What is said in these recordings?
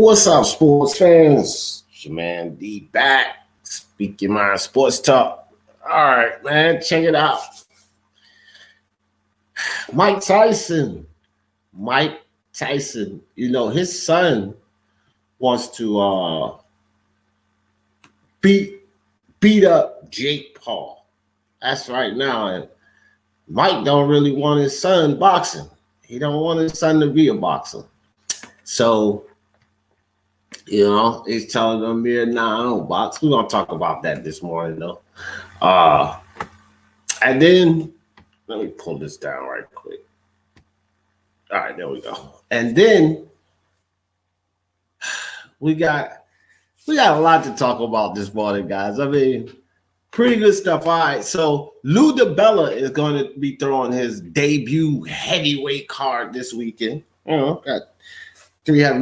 What's up, sports fans? It's your man D back. Speak your mind, sports talk. All right, man, check it out. Mike Tyson. You know, his son wants to beat up Jake Paul. That's right now. And Mike don't really want his son boxing. He don't want his son to be a boxer. So, you know, he's telling Amir, nah, I don't box. We're going to talk about that this morning, though. And then, let me pull this down right quick. All right, there we go. And then, we got a lot to talk about this morning, guys. I mean, pretty good stuff. All right, so DiBella is going to be throwing his debut heavyweight card this weekend. You know, got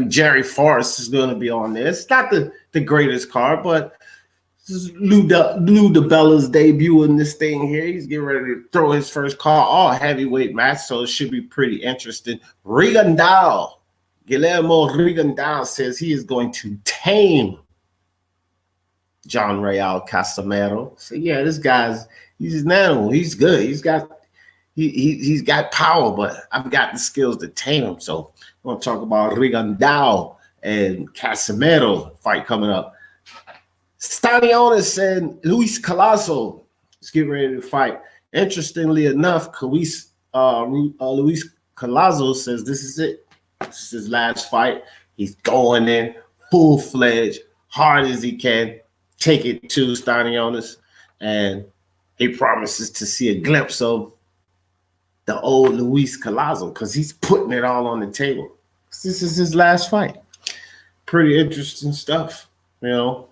Jerry Forrest is going to be on there. It's not the greatest card, but this is DiBella's debut in this thing here. He's getting ready to throw his first card, all heavyweight match, so it should be pretty interesting. Guillermo Rigondeaux says he is going to tame John Real Casimero. So yeah, he's an animal. He's good. He's got power, but I've got the skills to tame him. So we're going to talk about Rigondeaux and Casimero fight coming up. Stanionis and Luis Callazo is getting ready to fight. Interestingly enough, Luis Callazo says this is it. This is his last fight. He's going in full-fledged, hard as he can, take it to Stanionis, and he promises to see a glimpse of the old Luis Callazo because he's putting it all on the table. This is his last fight. Pretty interesting stuff, you know.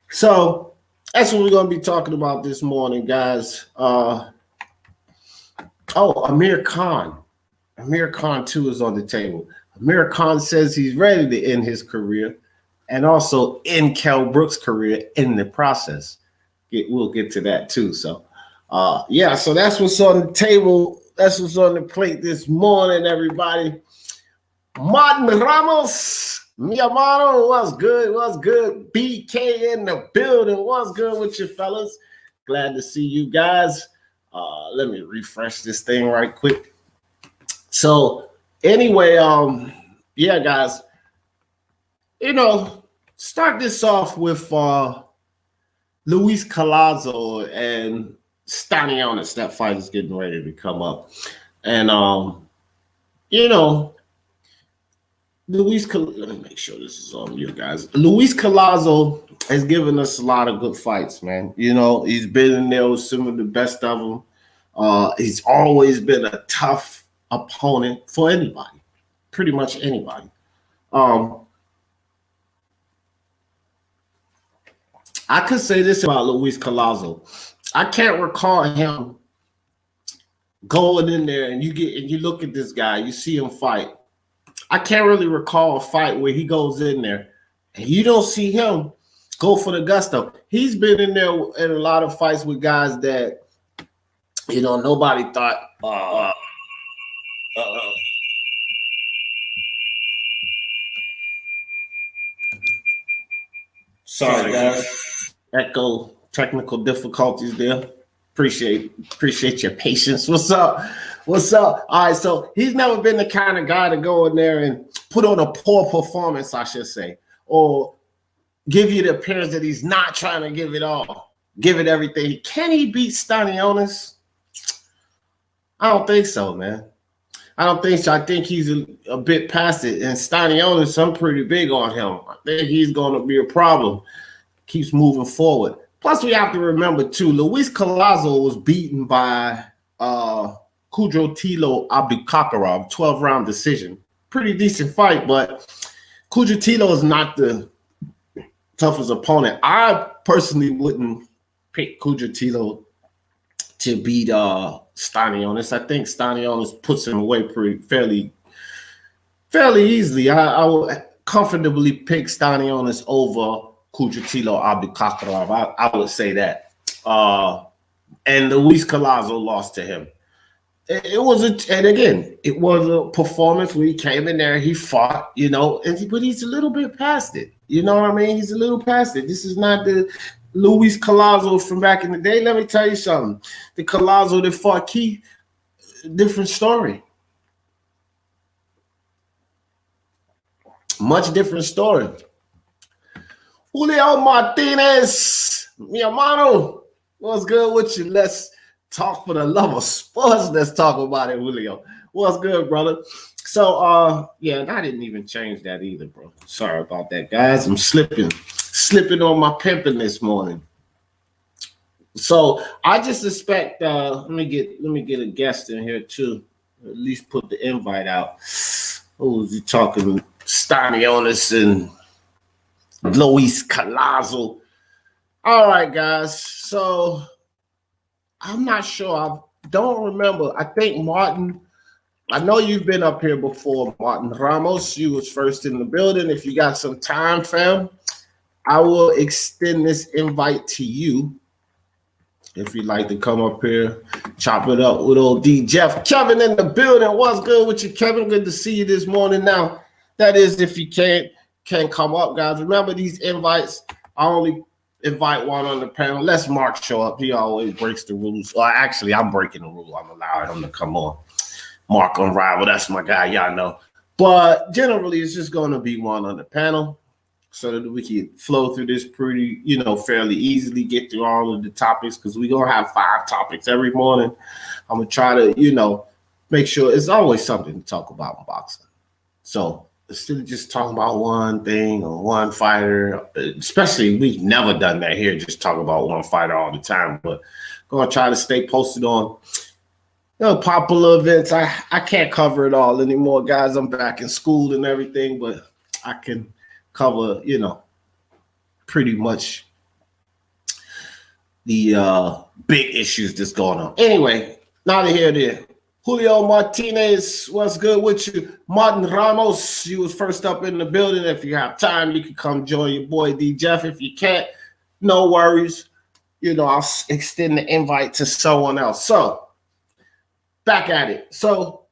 So that's what we're going to be talking about this morning, guys. Amir Khan. Amir Khan, too, is on the table. Amir Khan says he's ready to end his career and also end Kell Brooks' career in the process. We'll get to that, too. So, so that's what's on the table. That's what's on the plate this morning, everybody. Martin Ramos, mi hermano, what's good? What's good? BK in the building. What's good with you, fellas? Glad to see you guys. Let me refresh this thing right quick. So, anyway, guys, you know, start this off with Luis Callazo and Stanionis. That fight is getting ready to come up. And, you know, let me make sure this is on you guys. Luis Callazo has given us a lot of good fights, man. You know, he's been in there with some of the best of them. He's always been a tough opponent for anybody, pretty much anybody. I could say this about Luis Callazo. I can't recall him going in there and you look at this guy, you see him fight. I can't really recall a fight where he goes in there and you don't see him go for the gusto. He's been in there in a lot of fights with guys that, you know, nobody thought. Sorry, guys. Echo technical difficulties there. Appreciate your patience. What's up? All right, so he's never been the kind of guy to go in there and put on a poor performance, I should say, or give you the appearance that he's not trying to give it everything. Can he beat Stanionis? I don't think so, man. I don't think so. I think he's a bit past it. And Stanionis, I'm pretty big on him. I think he's going to be a problem. Keeps moving forward. Plus, we have to remember, too, Luis Callazo was beaten by Kudrotilo Abdulkakarov, 12-round decision. Pretty decent fight, but Kudrotilo is not the toughest opponent. I personally wouldn't pick Kudrotilo to beat Stanionis. I think Stanionis puts him away fairly easily. I would comfortably pick Stanionis over Kudrotilo Abdulkakarov. I would say that. And Luis Callazo lost to him. It was and again, it was a performance where he came in there, he fought, you know, but he's a little bit past it. You know what I mean? He's a little past it. This is not the Luis Callazo from back in the day. Let me tell you something. The Callazo that fought Keith, different story. Much different story. Julio Martinez, mi hermano, what's good with you? Let's talk for the love of sports. Let's talk about it, Julio. What's good, brother? So, yeah, and I didn't even change that either, bro. Sorry about that, guys. I'm slipping on my pimping this morning. So I just expect. Let me get a guest in here too. At least put the invite out. Who's he talking? Stanionis and Luis Callazo. All right, guys. So I'm not sure. I don't remember. I think Martin. I know you've been up here before, Martin Ramos. You was first in the building. If you got some time, fam, I will extend this invite to you. If you'd like to come up here, chop it up with old D Jeff. Kevin in the building. What's good with you, Kevin? Good to see you this morning. Now, that is if you can't come up, guys. Remember these invites. I only invite one on the panel. Let's Mark show up. He always breaks the rules. Well, actually, I'm breaking the rule. I'm allowing him to come on. Mark on Rival. That's my guy. Y'all know. But generally, it's just going to be one on the panel so that we can flow through this pretty, fairly easily, get through all of the topics because we're going to have 5 topics every morning. I'm going to try to, make sure it's always something to talk about in boxing. So instead of just talking about one thing or one fighter, especially we've never done that here, just talk about one fighter all the time, but going to try to stay posted on popular events. I can't cover it all anymore, guys. I'm back in school and everything, but I can cover, pretty much the big issues that's going on. Anyway, neither here nor there. Julio Martinez, what's good with you? Martin Ramos, you was first up in the building. If you have time, you can come join your boy D Jeff. If you can't, no worries. I'll extend the invite to someone else. So back at it. So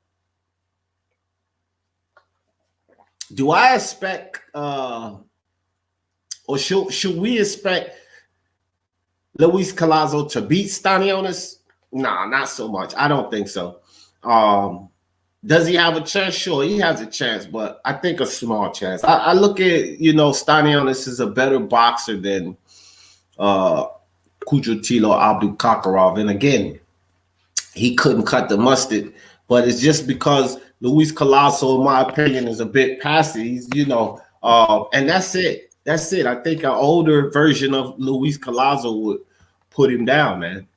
do I expect or should we expect Luis Callazo to beat Stanionis? Nah, not so much. I don't think so. Does he have a chance? Sure, he has a chance, but I think a small chance. I look at, Stanionis is a better boxer than Kudratilo Abdul-Kakarov. And again, he couldn't cut the mustard, but it's just because Luis Callazo, in my opinion, is a bit past it. He's, and that's it. That's it. I think an older version of Luis Callazo would put him down, man.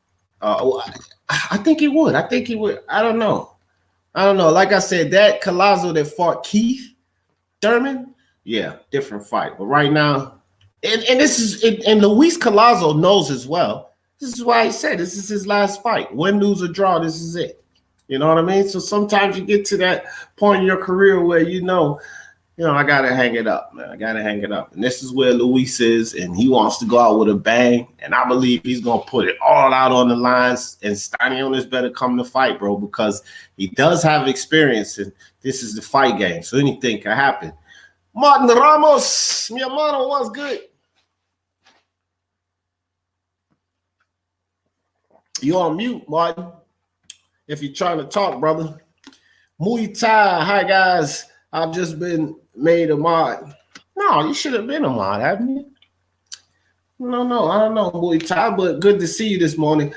I think he would. I don't know. Like I said, that Callazo that fought Keith Thurman, yeah, different fight. But right now, and this is, and Luis Callazo knows as well. This is why he said this is his last fight. Win, lose, or draw, this is it. You know what I mean? So sometimes you get to that point in your career where I got to hang it up, man. I got to hang it up. And this is where Luis is, and he wants to go out with a bang. And I believe he's going to put it all out on the lines. And Stanionis better come to fight, bro, because he does have experience, and this is the fight game. So anything can happen. Martin Ramos, mi hermano, what's good? You on mute, Martin, if you're trying to talk, brother. Muay Thai, hi, guys. I've just been made a mod. No, you should have been a mod, haven't you? No, I don't know, Muay Thai, but good to see you this morning.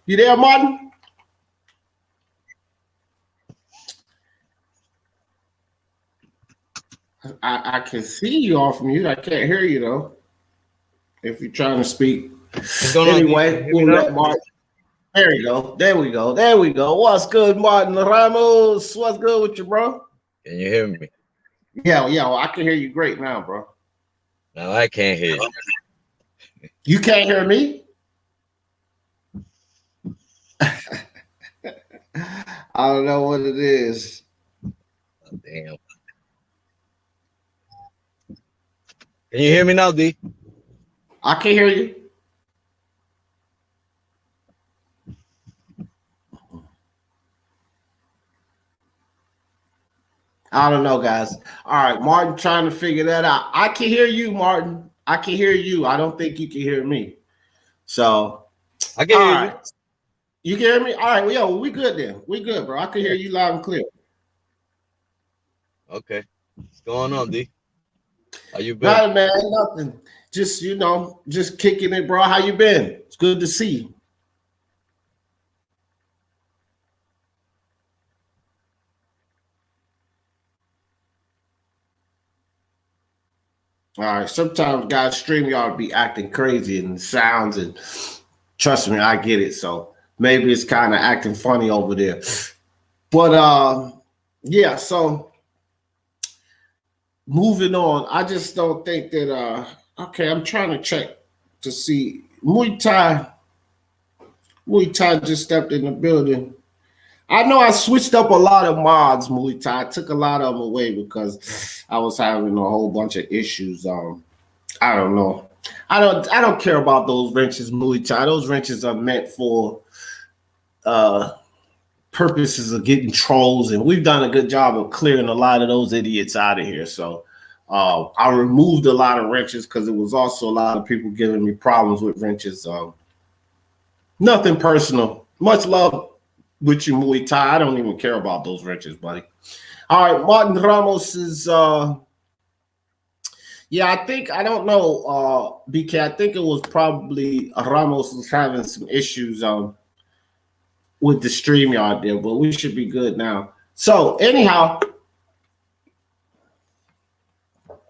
You there, Martin? I can see you off mute. I can't hear you, though, if you're trying to speak. Anyway, we'll let Martin. There you go. There we go. What's good, Martin Ramos? What's good with you, bro? Can you hear me? Yeah, well, I can hear you great now, bro. No, I can't hear you. You can't hear me? I don't know what it is. Oh, damn. Can you hear me now, D? I can hear you. I don't know, guys. All right, Martin trying to figure that out. I can hear you, Martin. I can hear you. I don't think you can hear me. So, I can all hear you. right. You can hear me? All right, well, yo, we good then. We good, bro. I can hear you loud and clear. Okay. What's going on, D? How you been? Nothing, man. Nothing. Just, just kicking it, bro. How you been? It's good to see you. All right. Sometimes guys stream y'all be acting crazy and sounds, and trust me, I get it. So maybe it's kind of acting funny over there. But yeah, so moving on. I just don't think that okay, I'm trying to check to see Muay Thai just stepped in the building. I know I switched up a lot of mods, Muay Thai. I took a lot of them away because I was having a whole bunch of issues. I don't know. I don't care about those wrenches, Muay Thai. Those wrenches are meant for purposes of getting trolls, and we've done a good job of clearing a lot of those idiots out of here. So I removed a lot of wrenches because it was also a lot of people giving me problems with wrenches. Nothing personal. Much love with you, Muay Thai. I don't even care about those wrenches, buddy. All right, Martin Ramos is yeah, I don't know, BK. I think it was probably Ramos was having some issues with the StreamYard there, but we should be good now. So anyhow, all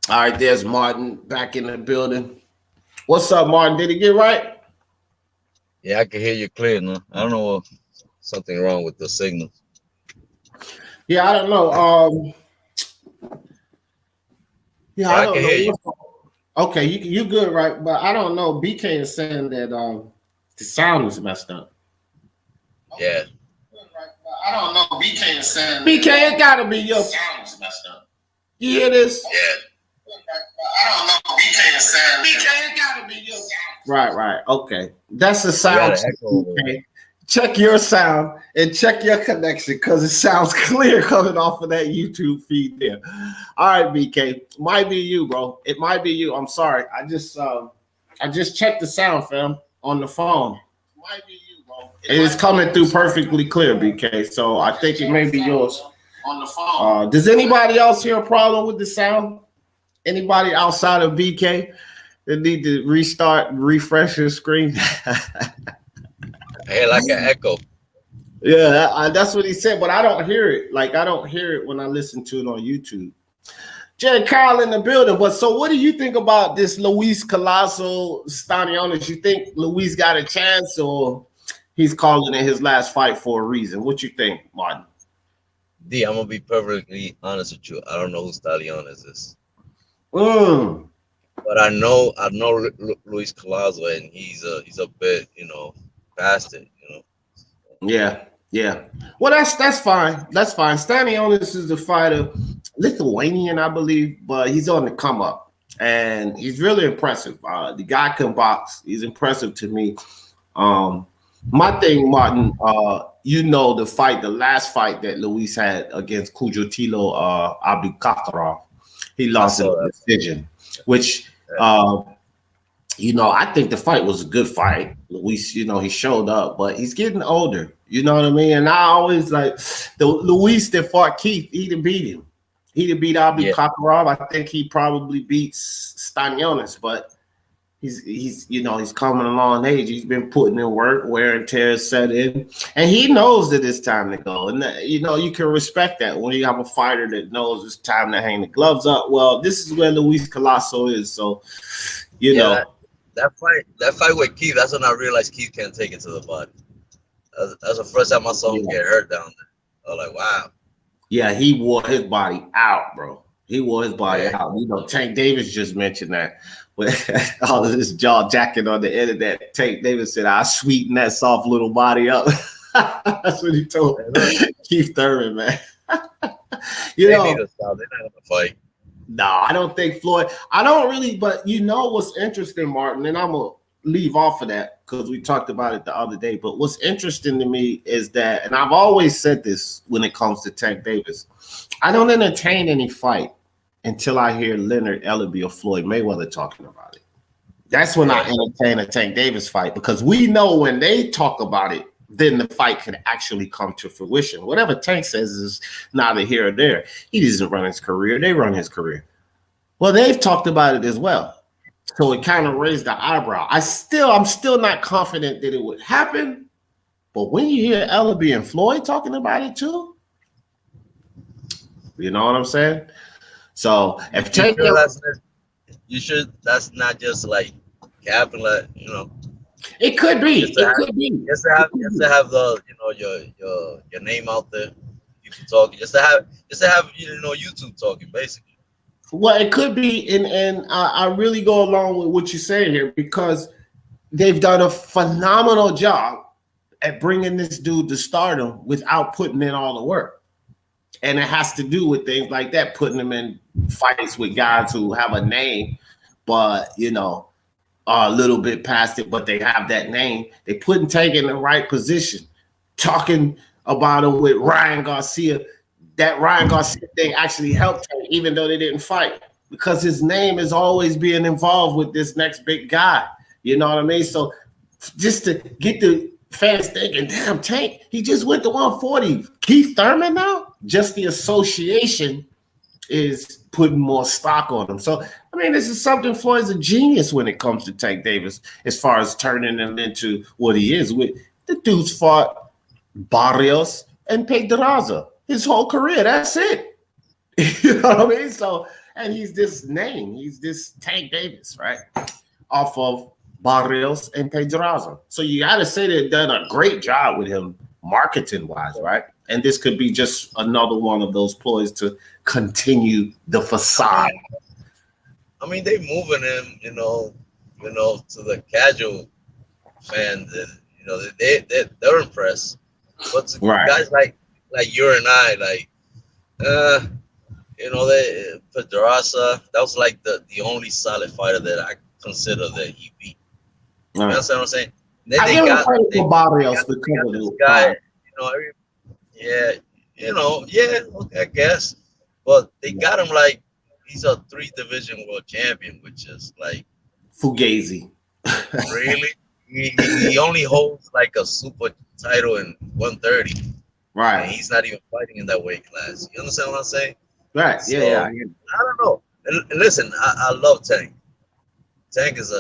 right, there's Martin back in the building. What's up, Martin? Did he get right? Yeah, I can hear you clear now. I don't know, something wrong with the signal. Yeah, I don't know. Yeah, I don't can know. hear you. Okay, you good, right? But I don't know. BK is saying that the sound is messed up. Yeah. I don't know. BK is saying BK, it gotta be your sound is messed up. You hear this? Yeah. I don't know. BK is saying BK, it gotta be your sound. Right. Okay. That's the sound. Okay. Check your sound and check your connection because it sounds clear coming off of that YouTube feed there. All right, BK. Might be you, bro. It might be you. I'm sorry. I just checked the sound, fam, on the phone. Might be you, bro. It's coming through perfectly clear, BK. So I think it may be yours. On the phone. Does anybody else hear a problem with the sound? Anybody outside of BK that need to restart and refresh your screen? Hey, like an echo. Yeah, that's what he said, but I don't hear it. Like, I don't hear it when I listen to it on YouTube. Jay Kyle in the building. But so what do you think about this Luis Callazo Stanionis? You think Luis got a chance, or he's calling it his last fight for a reason? What you think, Martin? D, I'm gonna be perfectly honest with you. I don't know who Stanionis is. But I know Luis Callazo, and he's a bit, past it, Yeah. Well, that's fine. That's fine. Stanionis is a fighter, Lithuanian, I believe, but he's on the come up, and he's really impressive. The guy can box. He's impressive to me. My thing, Martin, the last fight that Luis had against Kujotilo Abdulkakarov, he lost in a decision, which I think the fight was a good fight. Luis, he showed up, but he's getting older. You know what I mean? And I always like the Luis that fought Keith. He didn't beat him. He didn't beat Abdulkakarov. I think he probably beats Stanionis, but he's coming along in age. He's been putting in work, wear and tear set in, and he knows that it's time to go. And you can respect that when you have a fighter that knows it's time to hang the gloves up. Well, this is where Luis Callazo is. So, that fight with Keith. That's when I realized Keith can't take it to the body. That's the first time I saw him get hurt down there. I was like, wow. Yeah, he wore his body out, bro. He wore his body out. Tank Davis just mentioned that. With all of this jaw jacking on the internet, Tank Davis said, "I sweeten that soft little body up." That's what he told Keith Thurman, man. They need to stop. They're not gonna fight. No, I don't think Floyd. I don't really, but what's interesting, Martin, and I'm gonna leave off of that because we talked about it the other day. But what's interesting to me is that, and I've always said this when it comes to Tank Davis, I don't entertain any fight until I hear Leonard Ellerbe or Floyd Mayweather talking about it. That's when I entertain a Tank Davis fight, because we know when they talk about it, then the fight can actually come to fruition. Whatever Tank says is neither here or there. He doesn't run his career. They run his career. Well, they've talked about it as well. So it kind of raised the eyebrow. I'm still not confident that it would happen. But when you hear Ellerbe and Floyd talking about it too, you know what I'm saying? So if Tank, that's not just like cap and let, you know. It could be. Just to have the, you know, your name out there, people talking. Just to have you know, YouTube talking basically. Well, it could be, and I really go along with what you're saying here, because they've done a phenomenal job at bringing this dude to stardom without putting in all the work. And it has to do with things like that, putting him in fights with guys who have a name, but, you know, are a little bit past it, but they have that name. They put Tank in the right position, talking about him with Ryan Garcia. That Ryan Garcia thing actually helped Tank, even though they didn't fight, because his name is always being involved with this next big guy. You know what I mean? So just to get the fans thinking, damn, Tank, he just went to 140. Keith Thurman now? Just the association is putting more stock on him. So, I mean, this is something. Floyd's a genius when it comes to Tank Davis, as far as turning him into what he is. With the dude's fought Barrios and Pedraza his whole career. That's it. You know what I mean? So, and he's this name. He's this Tank Davis, right? Off of Barrios and Pedraza. So you got to say they've done a great job with him marketing-wise, right? And this could be just another one of those ploys to continue the facade. I mean, they moving him, you know, to the casual fan. You know, they're impressed. But to guys like you and I, like, you know, Pedraza, that was like the only solid fighter that I consider that he beat. You understand what I'm saying? Then they got this guy, you know, okay, I guess. But they got him like he's a 3-division world champion, which is like Fugazi. Really? He only holds like a super title in 130. Right. And he's not even fighting in that weight class. You understand what I'm saying? Right. So, yeah. I don't know. And listen, I love Tank. Tank is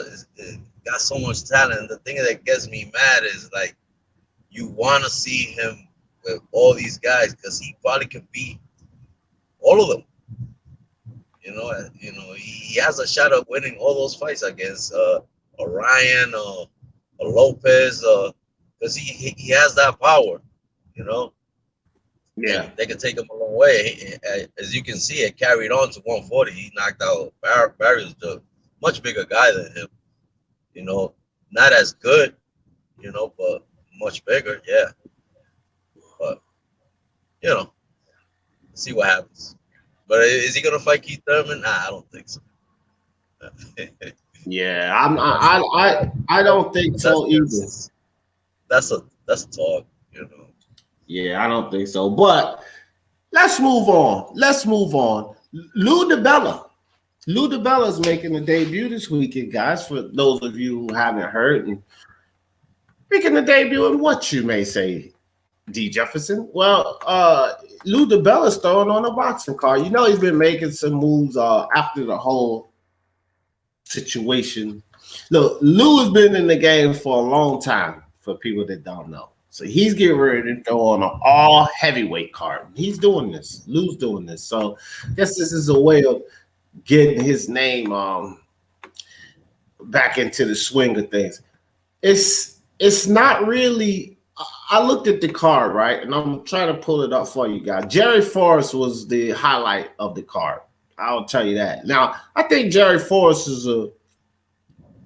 got so much talent. And the thing that gets me mad is like you want to see him with all these guys because he probably could beat all of them. You know, he has a shot of winning all those fights against Orion or Lopez, because he has that power. You know. Yeah, they can take him a long way. As you can see, it carried on to 140. He knocked out Barrios, a much bigger guy than him. You know, not as good, you know, but much bigger. Yeah. But, you know, see what happens. But is he gonna fight Keith Thurman? Nah, I don't think so. Yeah, I don't think so either. That's a talk, you know. Yeah, I don't think so. But let's move on. Lou DiBella. Lou DiBella is making a debut this weekend, guys, for those of you who haven't heard. And making a debut in what you may say, D. Jefferson. Well, Lou DiBella's throwing on a boxing card. You know he's been making some moves after the whole situation. Look, Lou has been in the game for a long time, for people that don't know. So he's getting ready to throw on an all heavyweight card. He's doing this. Lou's doing this. So I guess this is a way of getting his name back into the swing of things. It's not really. I looked at the card, right, and I'm trying to pull it up for you guys. Jerry Forrest was the highlight of the card. I'll tell you that. Now, I think Jerry Forrest is a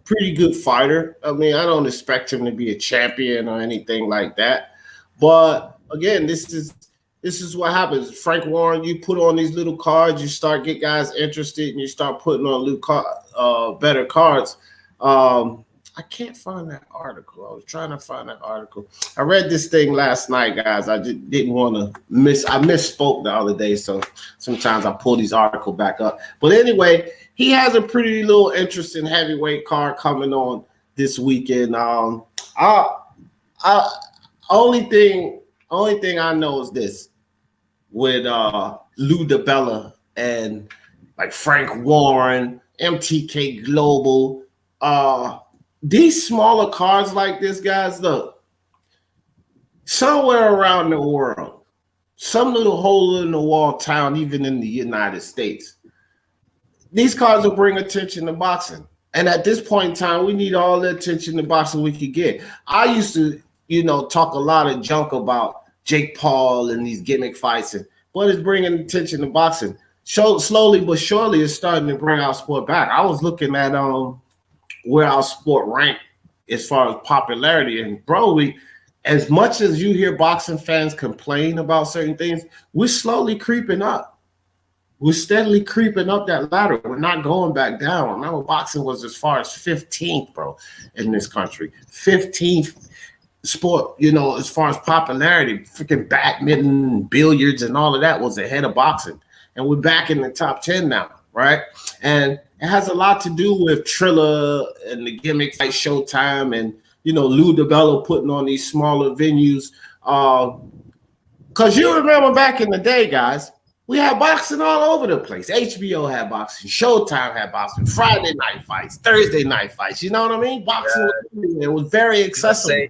pretty good fighter. I mean, I don't expect him to be a champion or anything like that. But again, this is what happens. Frank Warren, you put on these little cards, you start get guys interested, and you start putting on better cards. I can't find that article. I was trying to find that article. I read this thing last night, guys. I just didn't want to I misspoke the other day, so sometimes I pull these articles back up. But anyway, he has a pretty little interesting heavyweight card coming on this weekend. Only thing I know is this with Lou DiBella and like Frank Warren, MTK Global, these smaller cards like this, guys, look, somewhere around the world, some little hole in the wall town, even in the United States, these cards will bring attention to boxing. And at this point in time, we need all the attention to boxing we could get. I used to, talk a lot of junk about Jake Paul and these gimmick fights, but it's bringing attention to boxing. Slowly but surely, it's starting to bring our sport back. I was looking at where our sport ranked as far as popularity, and bro, as much as you hear boxing fans complain about certain things, we're slowly creeping up. We're steadily creeping up that ladder. We're not going back down. Remember, boxing was as far as 15th, bro, in this country. 15th sport, as far as popularity. Freaking badminton, billiards, and all of that was ahead of boxing. And we're back in the top 10 now, right? And it has a lot to do with Triller and the gimmick fight Showtime and, Lou DiBella putting on these smaller venues. Because you remember back in the day, guys, we had boxing all over the place. HBO had boxing, Showtime had boxing, Friday night fights, Thursday night fights. You know what I mean? Boxing was very accessible.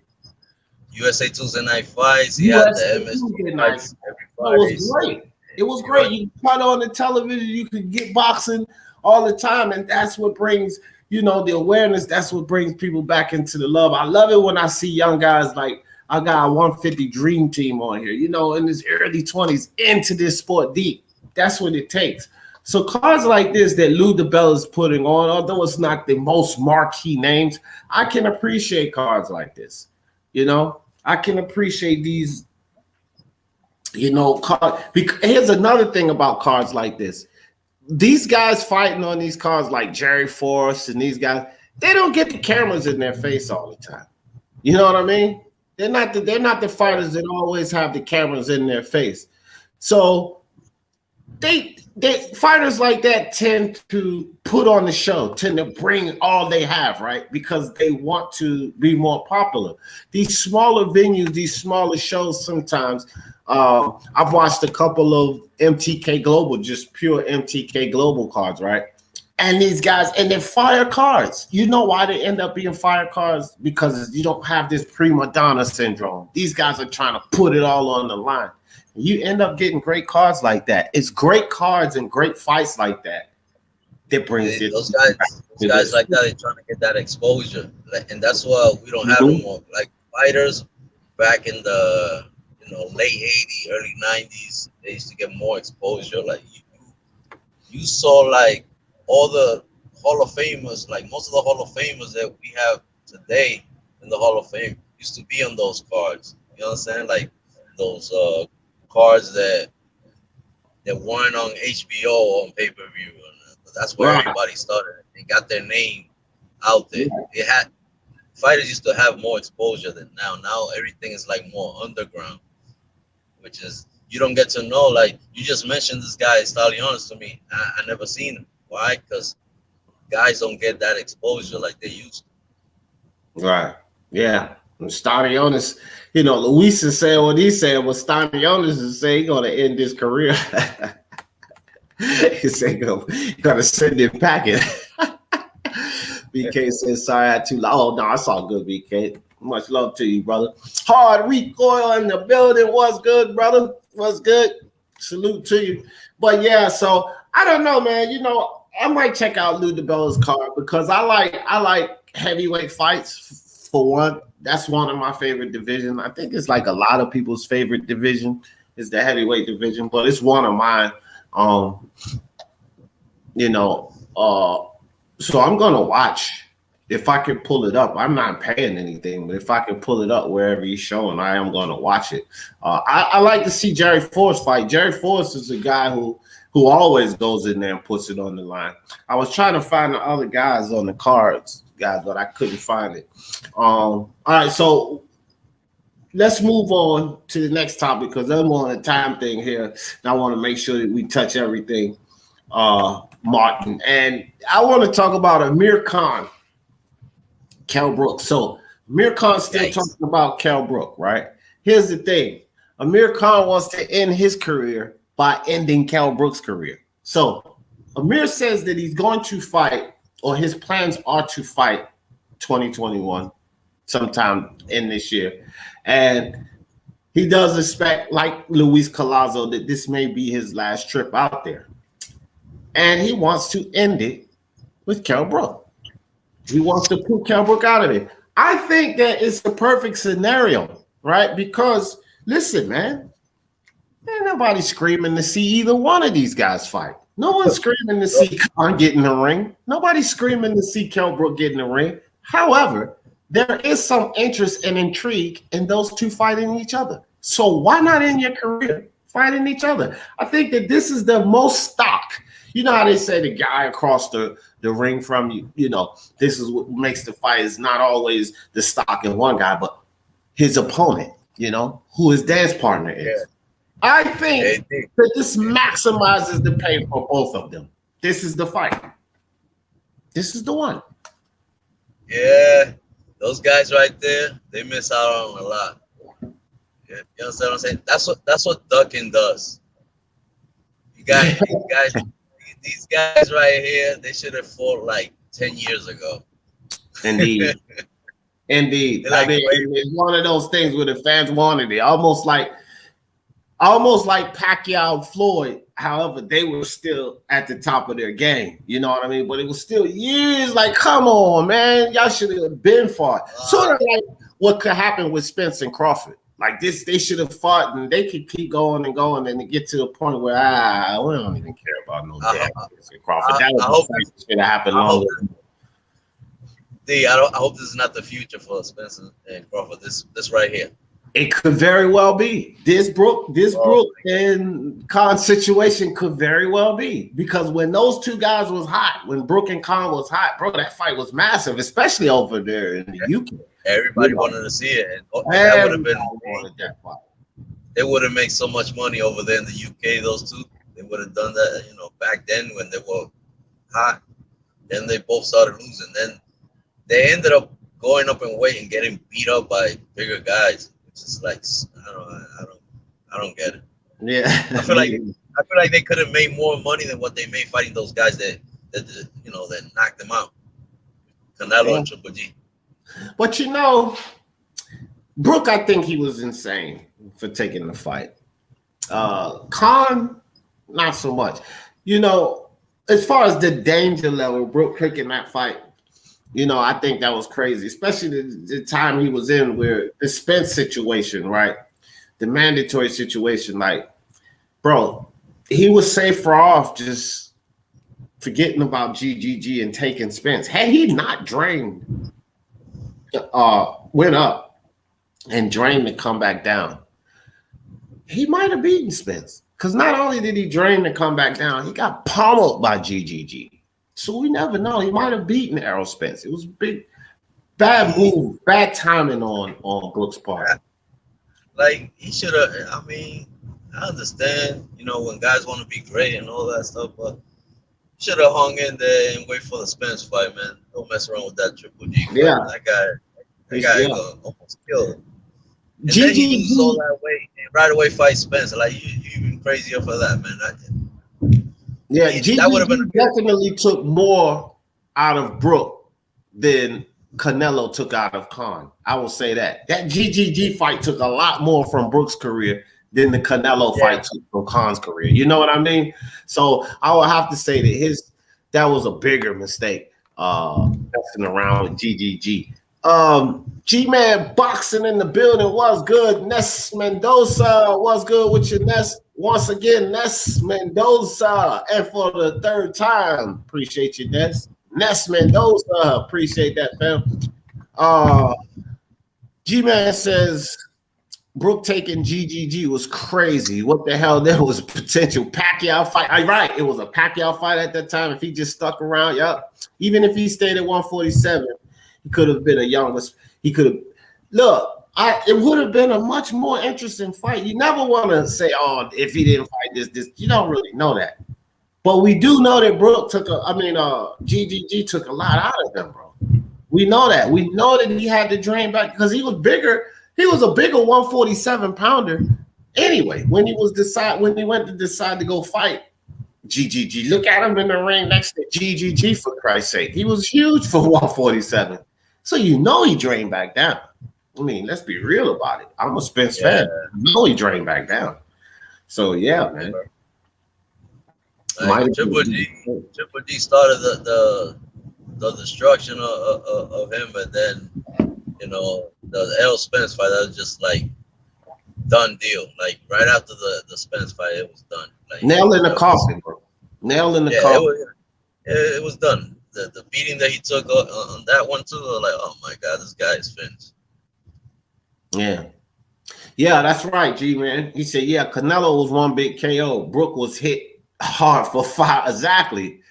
USA Tuesday night fights. Yeah, the MS nights. It was great. It was great. You put on the television, you could get boxing all the time, and that's what brings, the awareness. That's what brings people back into the love. I love it when I see young guys like I got a 150 Dream Team on here, in his early 20s into this sport deep. That's what it takes. So cards like this that Lou DiBella is putting on, although it's not the most marquee names, I can appreciate cards like this. I can appreciate these. Here's another thing about cards like this. These guys fighting on these cards like Jerry Forrest and these guys, they don't get the cameras in their face all the time. You know what I mean? They're not the fighters that always have the cameras in their face. So they fighters like that tend to put on the show, tend to bring all they have, right? Because they want to be more popular. These smaller venues, these smaller shows sometimes. I've watched a couple of MTK Global, just pure MTK Global cards, right? And these guys, and they're fire cards. You know why they end up being fire cards? Because you don't have this prima donna syndrome. These guys are trying to put it all on the line. You end up getting great cards like that. It's great cards and great fights like that that brings it. Those guys like that, they're trying to get that exposure, and that's what we don't have anymore. Like fighters back in the late 80s, early 90s, they used to get more exposure. Like you saw like all the Hall of Famers, like most of the Hall of Famers that we have today in the Hall of Fame used to be on those cards. You know what I'm saying? Like those cards that weren't on HBO on pay-per-view. That's where everybody started. They got their name out there. It had fighters used to have more exposure than now. Now everything is like more underground, which is you don't get to know. Like you just mentioned this guy Stanionis to me. I never seen him. Why? Because guys don't get that exposure like they used to. Right. Yeah. Stanionis, Luis is saying what he's saying, but Stanionis is saying he's going to end his career. He said he's going to send it packing. BK says, sorry, I had too loud. Oh, no, it's all good, BK. Much love to you, brother. Hard recoil in the building. What's good, brother? What's good? Salute to you. But yeah, so I don't know, man. I might check out Lou DiBella's card because I like heavyweight fights for one. That's one of my favorite divisions. I think it's like a lot of people's favorite division is the heavyweight division, but it's one of mine. So I'm gonna watch if I can pull it up. I'm not paying anything, but if I can pull it up wherever he's showing, I am gonna watch it. I like to see Jerry Forrest fight. Jerry Forrest is a guy who always goes in there and puts it on the line. I was trying to find the other guys on the cards guys, but I couldn't find it. All right, so let's move on to the next topic because I'm on a time thing here, and I want to make sure that we touch everything, Martin. And I want to talk about Amir Khan, Kell Brooks. So Amir Khan still talking about Kell Brook, right? Here's the thing. Amir Khan wants to end his career by ending Kell Brooks' career. So Amir says that he's going to fight, or his plans are to fight 2021 sometime in this year. And he does expect, like Luis Callazo, that this may be his last trip out there. And he wants to end it with Kell Brook. He wants to put Kell Brook out of it. I think that it's the perfect scenario, right? Because listen, man, ain't nobody screaming to see either one of these guys fight. No one's screaming to see Khan get in the ring. Nobody's screaming to see Kell Brook get in the ring. However, there is some interest and intrigue in those two fighting each other. So why not end your career fighting each other? I think that this is the most stock. You know how they say the guy across the ring from you, you know, this is what makes the fight is not always the stock in one guy, but his opponent, you know, who his dance partner is. Yeah. I think that this maximizes the pay for both of them. This is the fight. This is the one. Yeah, those guys right there, they miss out on a lot. Yeah, you understand what I'm saying? That's what ducking does. You got these guys right here, they should have fought like 10 years ago. Indeed. Indeed. Like, I mean, it's one of those things where the fans wanted it. Almost like Pacquiao Floyd. However, they were still at the top of their game. You know what I mean? But it was still years like, come on, man. Y'all should have been fought. Sort of like what could happen with Spence and Crawford. Like this, they should have fought and they could keep going and going and get to a point where we don't even care about no damn Spence and Crawford. That should have happened long ago. I hope this is not the future for Spence and Crawford. This right here. It could very well be. This Brook and Khan situation could very well be. Because when those two guys was hot, when Brook and Khan was hot, bro, that fight was massive, especially over there in the UK. Everybody wanted to see it. And that would have been that fight. They would have made so much money over there in the UK, those two. They would have done that, you know, back then when they were hot. Then they both started losing. Then they ended up going up in weight and getting beat up by bigger guys. It's like I don't get it. Yeah, I feel like they could have made more money than what they made fighting those guys that knocked them out. Canelo and Triple G. But you know, Brook, I think he was insane for taking the fight. Khan, not so much. You know, as far as the danger level, Brook picking that fight. You know, I think that was crazy, especially the time he was in where the Spence situation, right? The mandatory situation, like, bro, he was safer off just forgetting about GGG and taking Spence. Had he not drained, went up and drained to come back down, he might have beaten Spence. Because not only did he drain to come back down, he got pummeled by GGG. So we never know. He might have beaten Errol Spence. It was a bad move, bad timing on Brooks' part. Like, he should have, I mean, I understand, you know, when guys want to be great and all that stuff, but should have hung in there and wait for the Spence fight, man. Don't mess around with that Triple G fight. Yeah. That guy almost killed him. And then he loses all that weight and right away fight Spence. Like, you even crazier for that, man. Yeah, GGG definitely took more out of Brook than Canelo took out of Khan. I will say that. That GGG fight took a lot more from Brook's career than the Canelo fight took from Khan's career. You know what I mean? So I would have to say that that was a bigger mistake, messing around with GGG. G-Man boxing in the building was good. Ness Mendoza was good with your Ness. Once again, Ness Mendoza. And for the third time, appreciate you, Ness. Ness Mendoza, appreciate that, fam. G-Man says, Brook taking GGG was crazy. What the hell? There was a potential Pacquiao fight. Right, it was a Pacquiao fight at that time. If he just stuck around, even if he stayed at 147, He could have been a younger. He could have. Look, it would have been a much more interesting fight. You never want to say, "Oh, if he didn't fight this." You don't really know that, but we do know that Brook took GGG took a lot out of them, bro. We know that. We know that he had to drain back because he was bigger. He was a bigger 147 pounder. Anyway, when he went to decide to go fight GGG, look at him in the ring next to GGG, for Christ's sake. He was huge for 147. So you know he drained back down. I mean, let's be real about it. I'm a Spence fan. You know he drained back down. So yeah, man. Triple G started the destruction of him, but then the L Spence fight, that was just like done deal. Like right after the Spence fight, it was done. Like, nail in the coffin, bro. Nail in the coffin. It was done. The beating that he took on that one too, like, oh my God, this guy is finished. Yeah, that's right, G man. He said, yeah, Canelo was one big KO. Brook was hit hard for 5. Exactly.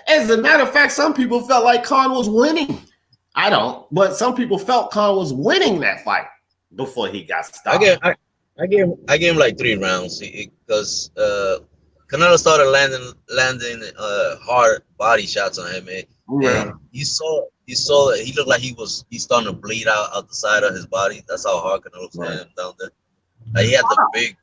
As a matter of fact, some people felt like Khan was winning. I don't, but some people felt Khan was winning that fight before he got stopped. I gave him like 3 rounds because Canelo started landing hard body shots on him, man. And you saw that he looked like he's starting to bleed out the side of his body. That's how hard Canelo was landing him down there. Like he had the big,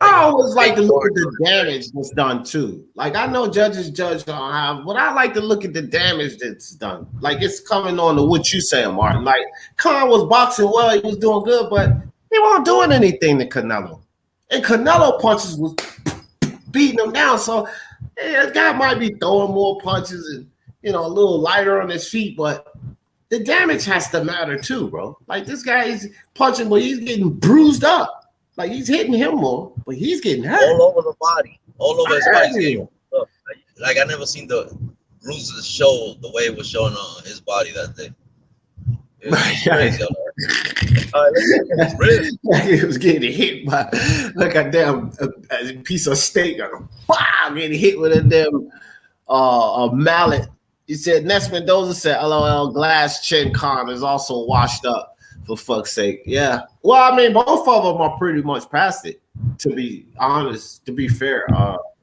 I always like to look at the damage that's done too. Like I know judges judge on how, but I like to look at the damage that's done. Like it's coming on to what you saying, Martin. Like Khan was boxing well, he was doing good, but he wasn't doing anything to Canelo. And Canelo punches was beating him down. So this guy might be throwing more punches and a little lighter on his feet, but the damage has to matter too, bro. Like this guy is punching, but he's getting bruised up. Like he's hitting him more, but he's getting hurt all over the body, all over his body. Like I never seen the bruises show the way it was showing on his body that day. It was crazy. He was getting hit by like a damn a piece of steak, getting hit with a damn a mallet. He said Ness Mendoza said, "LOL, glass chin Khan is also washed up." For fuck's sake, yeah. Well, I mean, both of them are pretty much past it. To be honest, to be fair,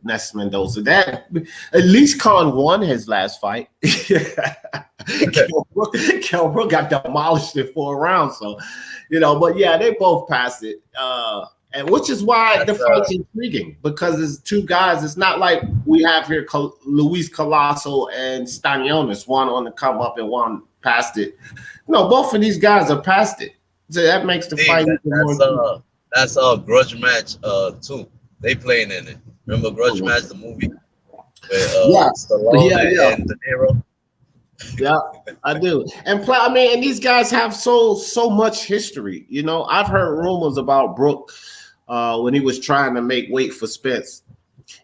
Ness Mendoza, that at least Khan won his last fight. Kell Brook got demolished in 4 rounds, so But yeah, they both passed it, and which is why the fight's intriguing because it's 2 guys. It's not like we have here Luis Callazo and Stanionis, one on the come up and one past it. No, both of these guys are past it. So that makes the fight even more. That's Grudge Match 2. They playing in it. Remember Grudge Match, the movie? Where, Stallone and De Niro. Yeah, I do. And and these guys have so much history. I've heard rumors about Brook when he was trying to make weight for Spence.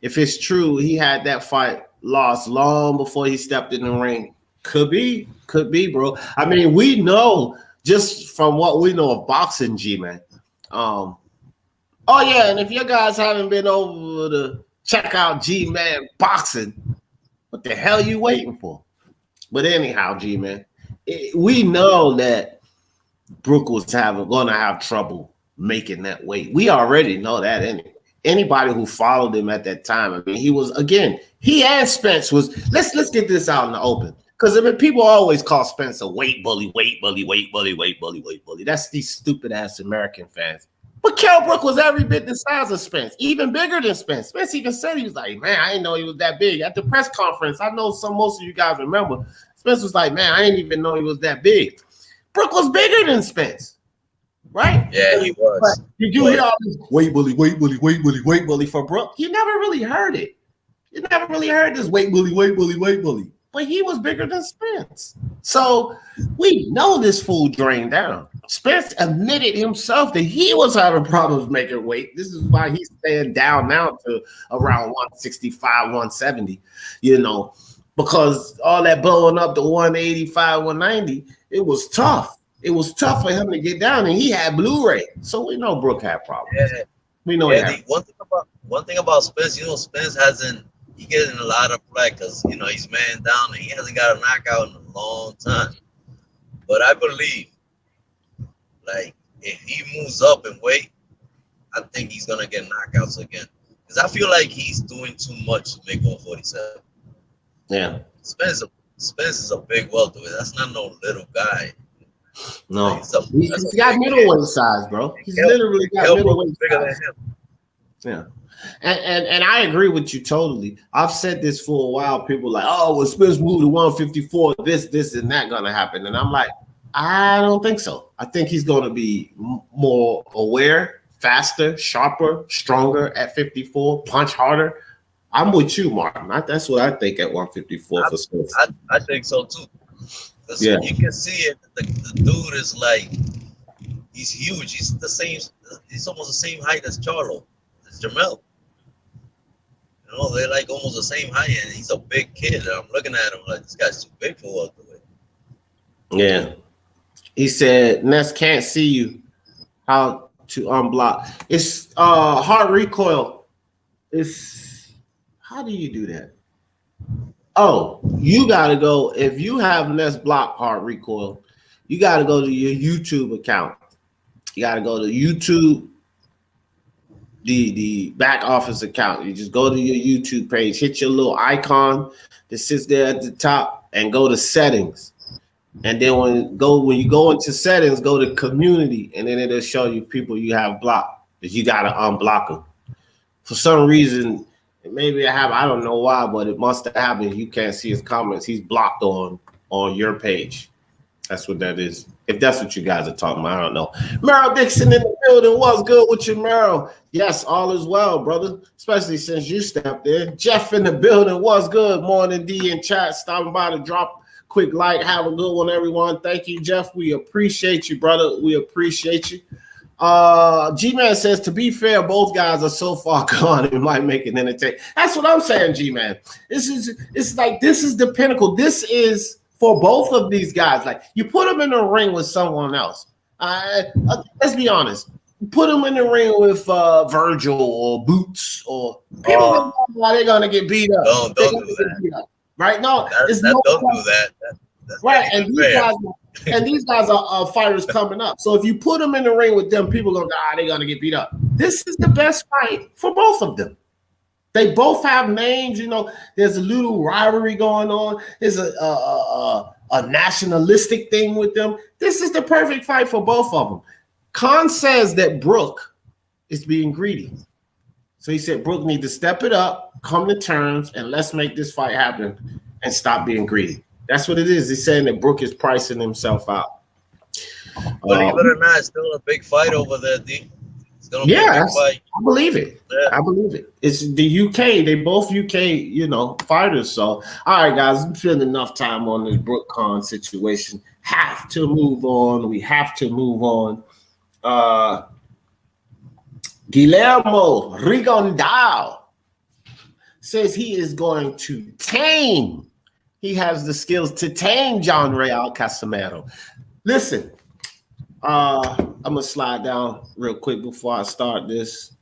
If it's true, he had that fight lost long before he stepped in the ring. Could be, bro. I mean, we know just from what we know of boxing, G-Man. Oh, yeah, and if you guys haven't been over to check out G-Man Boxing, what the hell you waiting for? But anyhow, G-Man, we know that Brook was going to have trouble making that weight. We already know that anyway. Anybody who followed him at that time, I mean, he was, again, he and Spence was, let's get this out in the open. Because people always call Spence a weight bully. That's these stupid ass American fans. But Kell Brook was every bit the size of Spence, even bigger than Spence. Spence even said, he was like, man, I didn't know he was that big. At the press conference, I know most of you guys remember, Spence was like, man, I didn't even know he was that big. Brook was bigger than Spence, right? Yeah, he was. But did you hear all this weight bully for Brook? You never really heard it. You never really heard this weight bully. But he was bigger than Spence. So we know this fool drained down. Spence admitted himself that he was having problems making weight. This is why he's staying down now to around 165, 170, because all that blowing up to 185, 190, it was tough. It was tough for him to get down, and he had Blu-ray. So we know Brook had problems. Yeah. We know that. One thing about Spence, Spence he getting a lot of flack because he's man down and he hasn't got a knockout in long time. But I believe, like, if he moves up in weight, I think he's gonna get knockouts again. Because I feel like he's doing too much to make 147. Yeah. Spence is a big welterweight. That's not no little guy. No, Like, he's got middleweight size, bro. He's literally got middleweight size. Yeah. And I agree with you totally. I've said this for a while. People are like, oh, when Spence moved to 154, this, and that gonna happen. And I'm like, I don't think so. I think he's gonna be more aware, faster, sharper, stronger at 54, punch harder. I'm with you, Martin. That's what I think at 154 for Spence. I think so too. Yeah. You can see it. The dude is like, he's huge. He's the same. He's almost the same height as Charlo, as Jamel. You know, they're like almost the same height, and he's a big kid. And I'm looking at him like, this guy's too big for welterweight. Yeah. He said, Ness can't see you. How to unblock? It's hard recoil. How do you do that? Oh, you gotta go. If you have Ness block hard recoil, you gotta go to your YouTube account. You gotta go to YouTube, the back office account. You just go to your YouTube page, hit your little icon that sits there at the top, and go to settings. And then when you go into settings, go to community, and then it'll show you people you have blocked. That you gotta unblock them. For some reason, maybe I don't know why, but it must have happened. You can't see his comments. He's blocked on your page. That's what that is. If that's what you guys are talking about, I don't know. Merrill Dixon in the building. What's good with you, Merrill? Yes, all is well, brother. Especially since you stepped in. Jeff in the building. What's good? Morning, D in chat. Stopping by to drop quick like. Have a good one, everyone. Thank you, Jeff. We appreciate you, brother. We appreciate you. G-Man says, to be fair, both guys are so far gone, it might make it entertaining. That's what I'm saying, G-Man. This is the pinnacle. This is for both of these guys. Like, you put them in the ring with someone else. Let's be honest. Put them in the ring with Virgil or Boots or people they're gonna get beat up. Don't do that. Right? No, don't do that. That's right, and these guys are fighters coming up. So if you put them in the ring with them, people go, they're gonna get beat up. This is the best fight for both of them. They both have names, you know. There's a little rivalry going on. There's a nationalistic thing with them. This is the perfect fight for both of them. Khan says that Brook is being greedy. So he said Brook needs to step it up, come to terms, and let's make this fight happen and stop being greedy. That's what it is. He's saying that Brook is pricing himself out. Believe it or not, it's still a big fight over there, D. It's gonna be a big fight. I believe it. Yeah. I believe it. It's the UK. They both UK, fighters. So, all right, guys, I'm feeling enough time on this Brook Khan situation. Have to move on. We have to move on. Guillermo Rigondeaux says he is going to tame. He has the skills to tame John Real Casimero. Listen, I'm going to slide down real quick before I start this.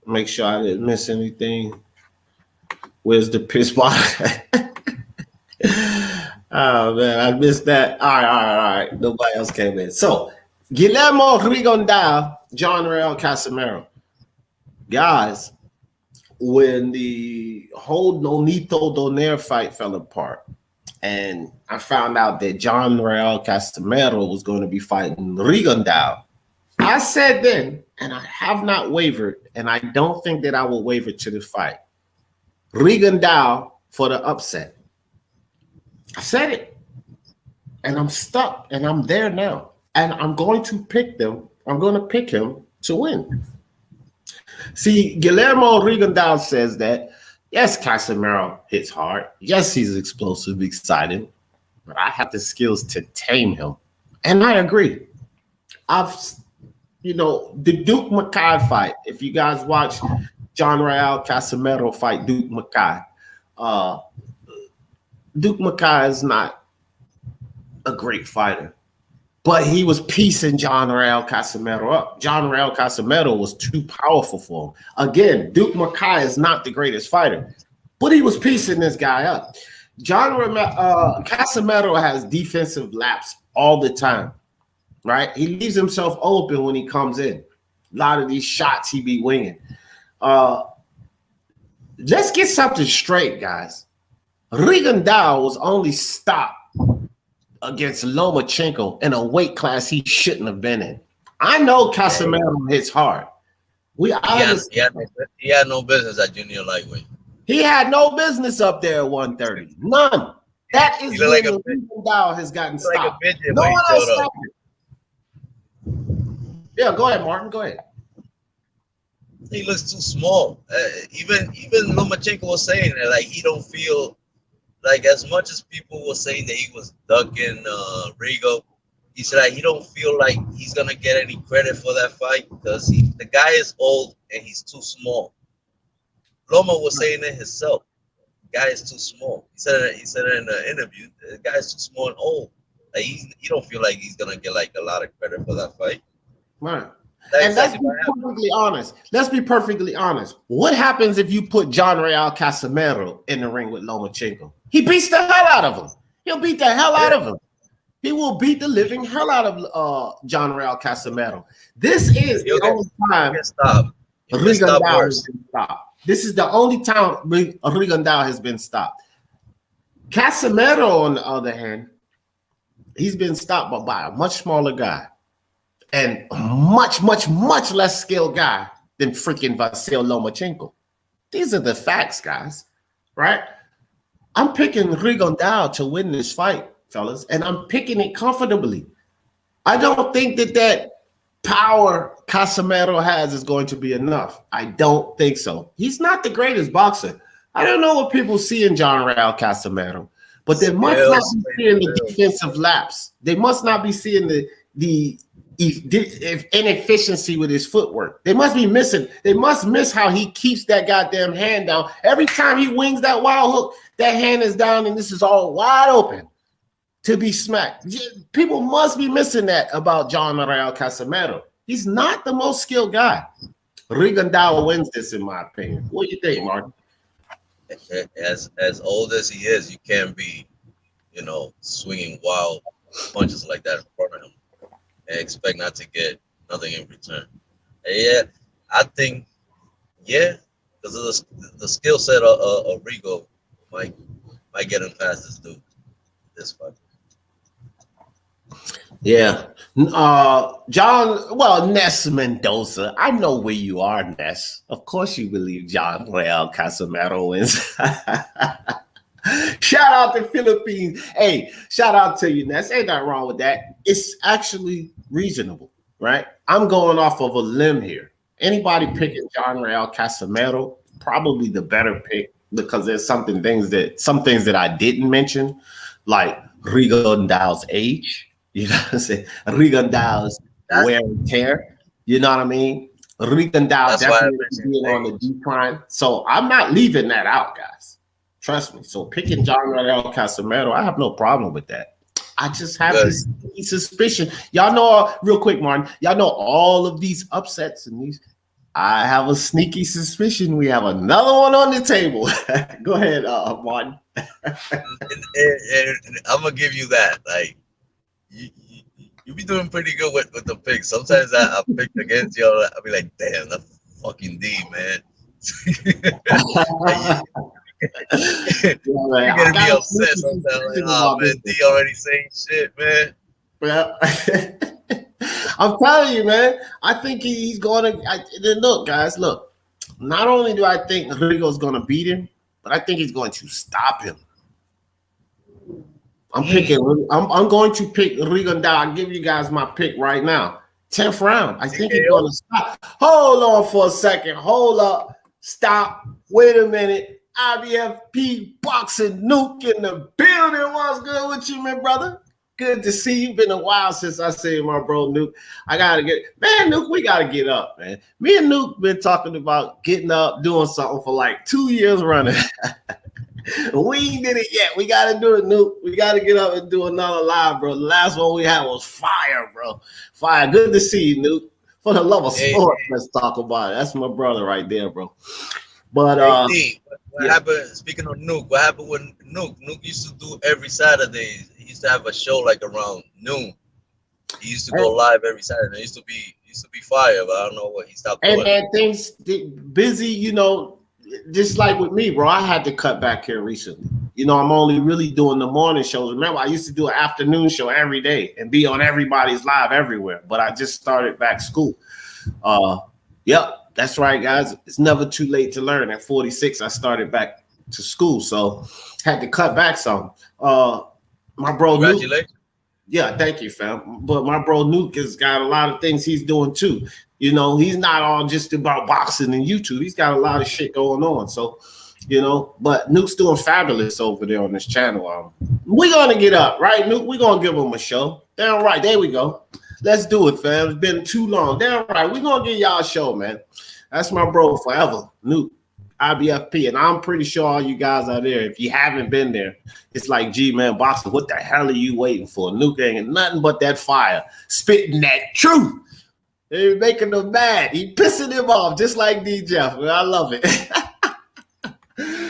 Make sure I didn't miss anything. Where's the piss bottle? Oh, man, I missed that. All right. Nobody else came in. So, Guillermo Rigondeaux, John Real Casimero. Guys, when the whole Nonito Donaire fight fell apart, and I found out that John Real Casimero was going to be fighting Rigondeaux, I said then, and I have not wavered, and I don't think that I will waver to the fight, Rigondeaux for the upset. I said it, and I'm stuck, and I'm there now, and I'm going to pick them. I'm going to pick him to win. See, Guillermo Rigondeaux says that, yes, Casimero hits hard. Yes, he's explosive, exciting, but I have the skills to tame him. And I agree. The Duke Mackay fight, if you guys watch John Real Casimero fight Duke Mackay, Duke Mackay is not a great fighter, but he was piecing John Real Casimero up. John Real Casimero was too powerful for him. Again, Duke Mackay is not the greatest fighter, but he was piecing this guy up. Casimero has defensive laps all the time, right? He leaves himself open when he comes in. A lot of these shots he be winging. Let's get something straight, guys. Rigondeaux was only stopped against Lomachenko in a weight class he shouldn't have been in. I know Casimero hits hard. He had no business at junior lightweight. He had no business up there at 130. None. That is when Rigondeaux has gotten stopped. No one else stopped it. Yeah, go ahead, Martin. Go ahead. He looks too small. Even Lomachenko was saying that, like, he don't feel like, as much as people were saying that he was ducking Rigo, he said like, he don't feel like he's gonna get any credit for that fight because the guy is old and he's too small. Loma was saying it himself. The guy is too small. He said it in the interview. The guy is too small and old. Like, he don't feel like he's gonna get like a lot of credit for that fight. Right. And let's be perfectly honest. Let's be perfectly honest. What happens if you put John Real Casimero in the ring with Lomachenko? He beats the hell out of him. He'll beat the hell out of him. He will beat the living hell out of John Real Casimero. This is the only time Rigondeaux has been stopped. This is the only time Rigondeaux has been stopped. Casimero, on the other hand, he's been stopped by a much smaller guy and much less skilled guy than freaking Vasyl Lomachenko. These are the facts, guys, right? I'm picking Rigondeaux to win this fight, fellas, and I'm picking it comfortably. I don't think that power Casimero has is going to be enough. I don't think so. He's not the greatest boxer. I don't know what people see in John Real Casimero, but they must not be seeing the defensive laps. They must not be seeing the inefficiency with his footwork. They must be missing. They must miss how he keeps that goddamn hand down. Every time he wings that wild hook, that hand is down and this is all wide open to be smacked. People must be missing that about John Real Casimero. He's not the most skilled guy. Rigondeaux wins this, in my opinion. What do you think, Martin? As old as he is, you can't be, swinging wild punches like that in front of him and expect not to get nothing in return. And yeah, I think, because of the skill set of Rigo might get him past this dude, this fight. Yeah. Ness Mendoza. I know where you are, Ness. Of course you believe John Real Casimero wins. Shout out to Philippines. Hey, shout out to you, Ness. Ain't nothing wrong with that. It's actually reasonable, right? I'm going off of a limb here. Anybody picking John Real Casimero, probably the better pick, because there's some things that I didn't mention, like Rigondeaux's age. You know what I'm saying? Rigondeaux's wear and tear. You know what I mean? Rigondeaux definitely being on the decline. So I'm not leaving that out, guys. Trust me. So picking John Real Casimero, I have no problem with that. I just have this suspicion. Y'all know, real quick, Martin, y'all know all of these upsets and these. I have a sneaky suspicion we have another one on the table. Go ahead, Martin. and I'm going to give you that. Like, you be doing pretty good with the picks. Sometimes I pick against you. I'll be like, damn, that fucking D, man. You're gonna be upset sometimes. Like, oh man, D already saying shit, man. Well, I'm telling you, man. I think he's going to. Look, guys, look. Not only do I think Rigo's going to beat him, but I think he's going to stop him. I'm going to pick Rigondeaux. I'll give you guys my pick right now. 10th round. I think he's going to stop. Hold on for a second. Hold up. Stop. Wait a minute. IBFP Boxing Nuke in the building. What's good with you, man, brother? Good to see you. Been a while since I seen my bro Nuke. Nuke, we gotta get up, man. Me and Nuke been talking about getting up, doing something for like 2 years running. We ain't did it yet. We gotta do it, Nuke. We gotta get up and do another live, bro. The last one we had was fire, bro. Fire. Good to see you, Nuke. For the love of sport, let's talk about it. That's my brother right there, bro. But Hey, D, what yeah. happened? Speaking of Nuke, what happened with Nuke? Nuke used to do every Saturday. He used to have a show like around noon. He used to go live every Saturday. It used to be fire, but I don't know what he stopped And doing. man, things busy, you know, just like with me, bro. I had to cut back here recently. You know, I'm only really doing the morning shows. Remember, I used to do an afternoon show every day and be on everybody's live everywhere. But I just started back school. Yep, that's right, guys. It's never too late to learn. At 46, I started back to school, so had to cut back some. My bro, Congratulations. Nuke, yeah, thank you, fam. But my bro Nuke has got a lot of things he's doing too. You know, he's not all just about boxing and YouTube. He's got a lot of shit going on. So, you know, but Nuke's doing fabulous over there on this channel. We're gonna get up, right, Nuke? We're gonna give him a show. Damn right, there we go. Let's do it, fam. It's been too long. Damn right, we're gonna get y'all a show, man. That's my bro forever, Nuke, IBFP, and I'm pretty sure all you guys are there. If you haven't been there, it's like, G man, boxing. What the hell are you waiting for? Nuke ain't nothing but that fire, spitting that truth. They're making them mad. He pissing them off, just like D Jeff. I love it.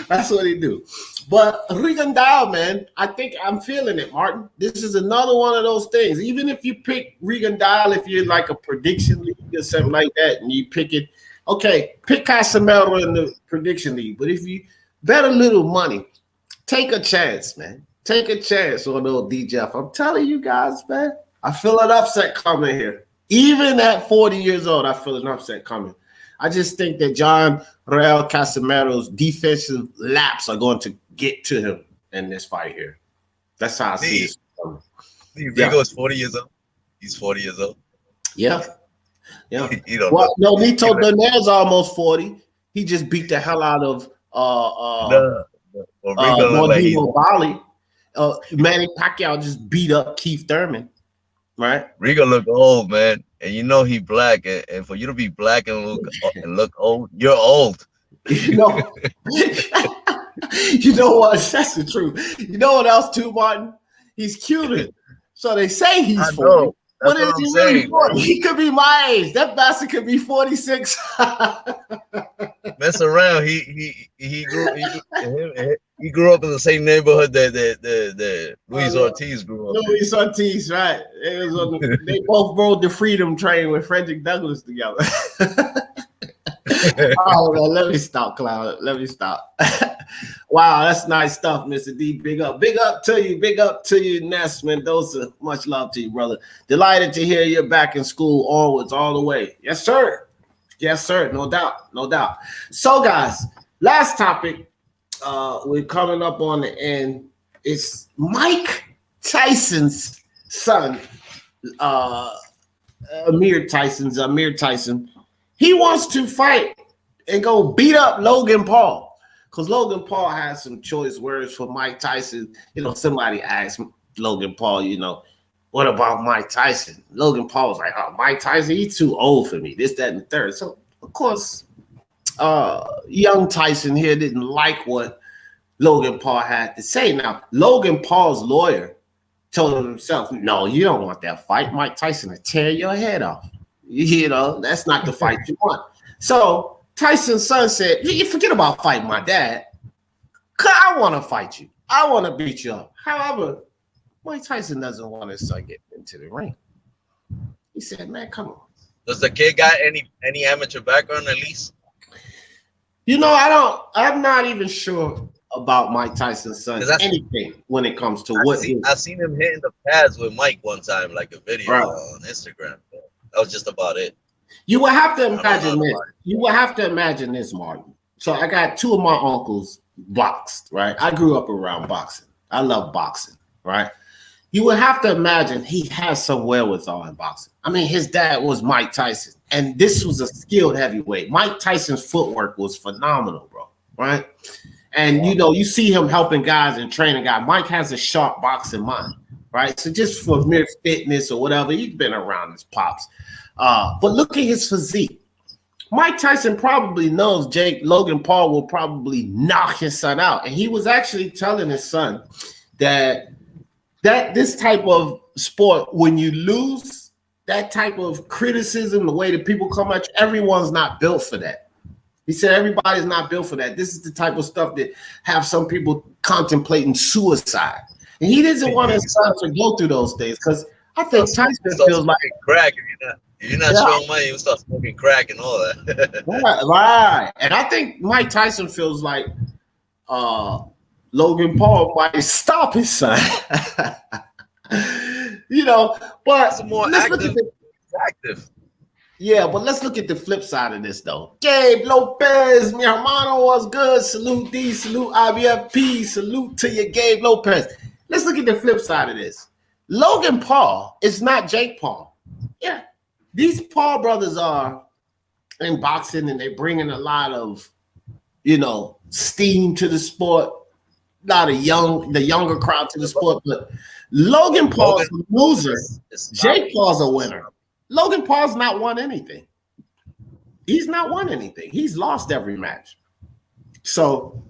That's what he do. But Rigondeaux, man, I think I'm feeling it, Martin. This is another one of those things. Even if you pick Rigondeaux, if you're like a prediction league or something like that, and you pick it, okay, pick Casimero in the prediction league. But if you bet a little money, take a chance, man. Take a chance on old D Jeff. I'm telling you guys, man, I feel an upset coming here. Even at 40 years old, I feel an upset coming. I just think that John Real Casimero's defensive laps are going to get to him in this fight here. That's how I see it. Rigo is 40 years old. He's 40 years old. Yeah. Yeah. You don't well, no, Nito Donair's almost 40. He just beat the hell out of Rigo Bali. Manny Pacquiao just beat up Keith Thurman. Right, Rigo look old, man, and you know he black, and for you to be black and look old, you're old. You know, you know what? That's the truth. You know what else too, Martin? He's Cuban, so they say he's 40. What is he really 40? He could be my age. That bastard could be 46. Mess around. He grew up in the same neighborhood that Luis Ortiz grew up. Luis Ortiz, right? They both rode the Freedom Train with Frederick Douglass together. Oh man, let me stop, Cloud. Let me stop. Wow, that's nice stuff, Mr. D. Big up to you. Big up to you, Ness Mendoza. Much love to you, brother. Delighted to hear you're back in school onwards all the way. Yes, sir. Yes, sir. No doubt. No doubt. So, guys, last topic. We're coming up on the end. It's Mike Tyson's son, Amir Tyson. He wants to fight and go beat up Logan Paul. Because Logan Paul has some choice words for Mike Tyson. You know, somebody asked Logan Paul, you know, what about Mike Tyson? Logan Paul was like, oh, Mike Tyson, he's too old for me. This, that, and the third. So, of course, young Tyson here didn't like what Logan Paul had to say. Now, Logan Paul's lawyer told him himself, no, you don't want that fight. Mike Tyson will tear your head off. You know, that's not the fight you want. So Tyson's son said, you forget about fighting my dad. I want to fight you. I want to beat you up. However, Mike Tyson doesn't want his son getting into the ring. He said, man, come on. Does the kid got any amateur background at least? You know, I'm not even sure about Mike Tyson's son anything when it comes to I've seen him hitting the pads with Mike one time, like a video on Instagram. That was just about it. You will have to imagine this. You will have to imagine this, Martin. So I got two of my uncles boxed, right? I grew up around boxing. I love boxing, right? You would have to imagine he has some wherewithal in boxing. I mean, his dad was Mike Tyson, and this was a skilled heavyweight. Mike Tyson's footwork was phenomenal, bro, right? And, you know, you see him helping guys and training guys. Mike has a sharp boxing mind, right? So just for mere fitness or whatever, he's been around his pops. But look at his physique. Mike Tyson probably knows Logan Paul will probably knock his son out. And he was actually telling his son that this type of sport, when you lose, that type of criticism, the way that people come at you, everyone's not built for that. He said everybody's not built for that. This is the type of stuff that have some people contemplating suicide. And he doesn't want his son to go through those things because I think Tyson feels like crack. If you're not showing money, you start smoking crack and all that. right. And I think Mike Tyson feels like Logan Paul might stop his son. But it's more active. Yeah, but let's look at the flip side of this, though. Gabe Lopez, mi hermano, was good. Salute D, salute IBFP, salute to you, Gabe Lopez. Let's look at the flip side of this. Logan Paul is not Jake Paul. Yeah, these Paul brothers are in boxing, and they bring in a lot of, steam to the sport. A lot of the younger crowd to the sport. But Logan Paul's a loser. Jake Paul's a winner. Logan Paul's not won anything. He's not won anything. He's lost every match. So,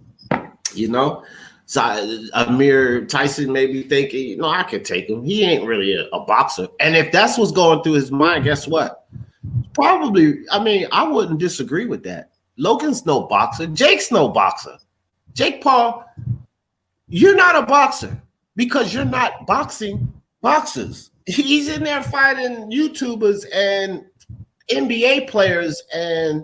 Amir Tyson may be thinking, I could take him. He ain't really a boxer. And if that's what's going through his mind, guess what? Probably, I wouldn't disagree with that. Logan's no boxer. Jake's no boxer. Jake Paul, you're not a boxer because you're not boxing boxers. He's in there fighting YouTubers and NBA players and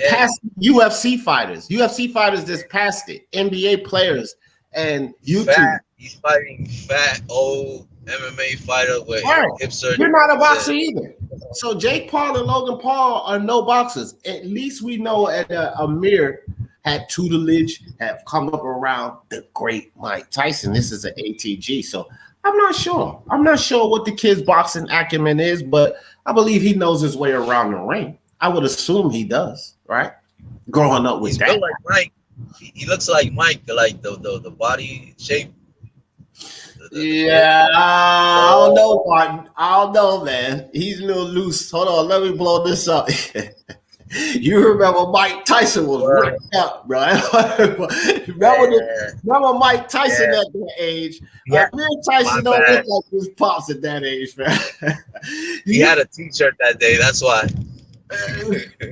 past UFC fighters. UFC fighters just passed it. NBA players and YouTube. He's fighting fat old MMA fighter with hip surgery. You're not a boxer either. So Jake Paul and Logan Paul are no boxers. At least we know Amir had tutelage, have come up around the great Mike Tyson. This is an ATG. So I'm not sure. I'm not sure what the kid's boxing acumen is, but I believe he knows his way around the ring. I would assume he does, right? Growing up with He's that. built like Mike. He looks like Mike, like the body shape. I don't know, Martin. I don't know, man. He's a little loose. Hold on, let me blow this up. You remember Mike Tyson was ripped up, bro. remember Mike Tyson at that age? Amir Tyson don't look like his pops at that age, man. He had a t-shirt that day, that's why.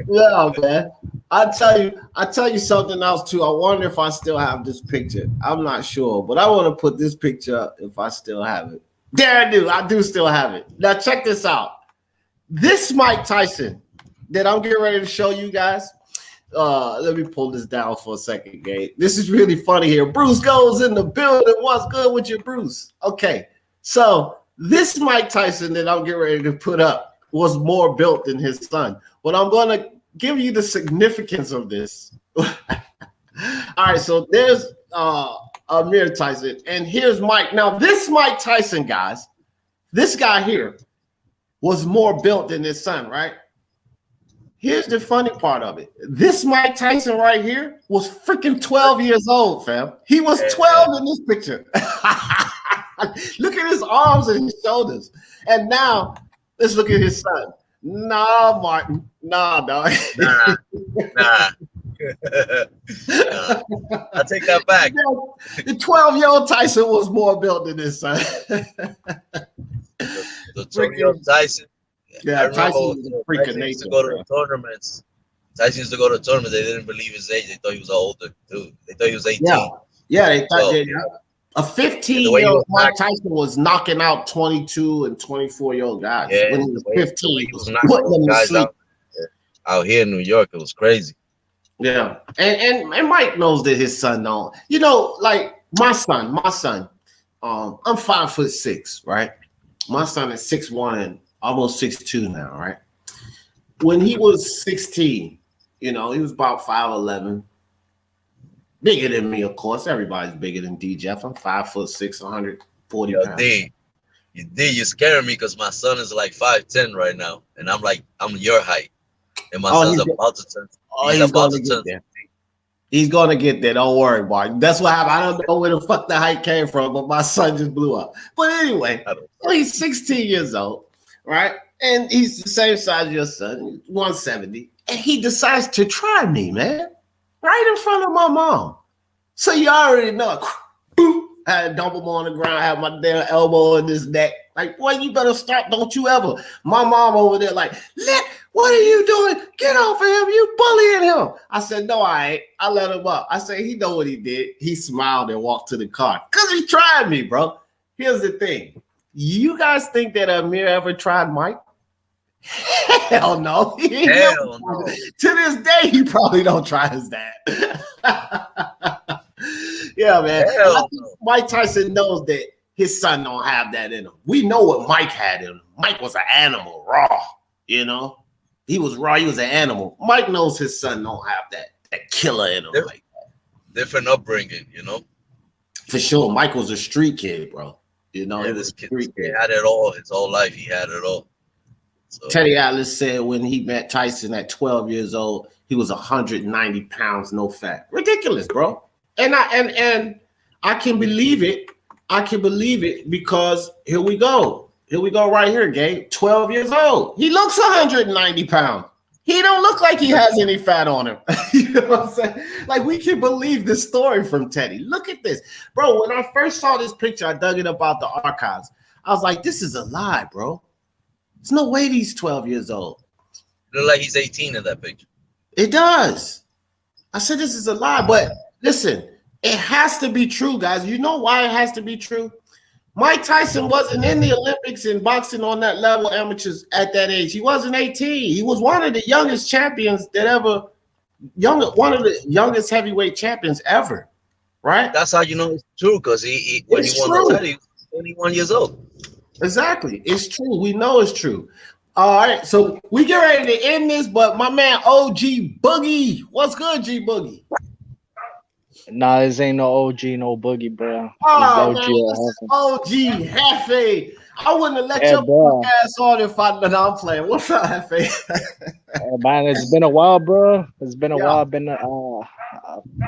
Yeah, man. I tell you something else too. I wonder if I still have this picture. I'm not sure, but I want to put this picture up if I still have it. There I do. I do still have it. Now check this out. This Mike Tyson that I'm getting ready to show you guys. Let me pull this down for a second, Gabe. This is really funny here. Bruce goes in the building. What's good with you, Bruce? Okay, so this Mike Tyson that I'm getting ready to put up was more built than his son. But I'm going to give you the significance of this. All right, so there's Amir Tyson, and here's Mike. Now, this Mike Tyson, guys, this guy here was more built than his son, right? Here's the funny part of it. This Mike Tyson right here was freaking 12 years old, fam. He was 12 in this picture. Look at his arms and his shoulders. And now, let's look at his son. Nah, Martin. Nah, dog. Nah. I'll take that back. The 12-year-old Tyson was more built than his son. The 12-year-old Tyson. Yeah, Tyson used to go to tournaments. Tyson used to go to tournaments. They didn't believe his age. They thought he was an older dude. They thought he was 18. Yeah, they thought a 15-year-old Mike Tyson was knocking out 22 and 24-year-old guys. Yeah, when he was 15, he was knocking those guys out here in New York. It was crazy. Yeah, and Mike knows that his son don't. Like my son. I'm 5'6", right? My son is 6'1", almost 6'2" now, right? When he was 16, he was about 5'11", bigger than me, of course. Everybody's bigger than D. Jeff. I'm 5'6", 140 pounds. You're scaring me because my son is like 5'10" right now, and I'm your height, and my son's about to turn. He's about to turn. He's gonna get there. Don't worry, Martin. That's what happened. I don't know where the fuck the height came from, but my son just blew up. But anyway, he's 16 years old, right? And he's the same size as your son, 170. And he decides to try me, man, right in front of my mom. So you already know. Boop. I had to dump him on the ground, have my damn elbow in his neck. Like, boy, you better stop. Don't you ever. My mom over there, like, What are you doing? Get off of him. You bullying him. I said, no, I ain't. I let him up. I said, he know what he did. He smiled and walked to the car. Because he tried me, bro. Here's the thing. You guys think that Amir ever tried Mike? Hell no. Hell no. To this day, he probably don't try his dad. Yeah, man. Hell no. Mike Tyson knows that his son don't have that in him. We know what Mike had in him. Mike was an animal, raw, you know? He was raw. He was an animal. Mike knows his son don't have that killer in him. Like that. Different upbringing, you know? For sure. Mike was a street kid, bro. You know, this kid had it all. His whole life, he had it all. So. Teddy Atlas said when he met Tyson at 12 years old, he was 190 pounds, no fat. Ridiculous, bro. And I can believe it. I can believe it because here we go. Here we go right here, Gabe. 12 years old. He looks 190 pounds. He don't look like he has any fat on him. You know what I'm saying? Like, we can believe this story from Teddy. Look at this. Bro, when I first saw this picture, I dug it up out the archives. I was like, this is a lie, bro. There's no way he's 12 years old. Look like he's 18 in that picture. It does. I said this is a lie, but listen, it has to be true, guys. You know why it has to be true? Mike Tyson wasn't in the Olympics in boxing on that level, amateurs at that age. He wasn't 18. He was one of the youngest champions that ever, one of the youngest heavyweight champions ever, right? That's how you know it's true, because when he won the title, he was 21 years old. Exactly. It's true. We know it's true. All right. So we get ready to end this, but my man OG Boogie. What's good, G Boogie? Nah, this ain't no OG, no Boogie, bro. Oh, man, OG Hefe. I wouldn't have let your ass on if I'm playing. What's up, Hefe? Man, it's been a while, bro. It's been a while.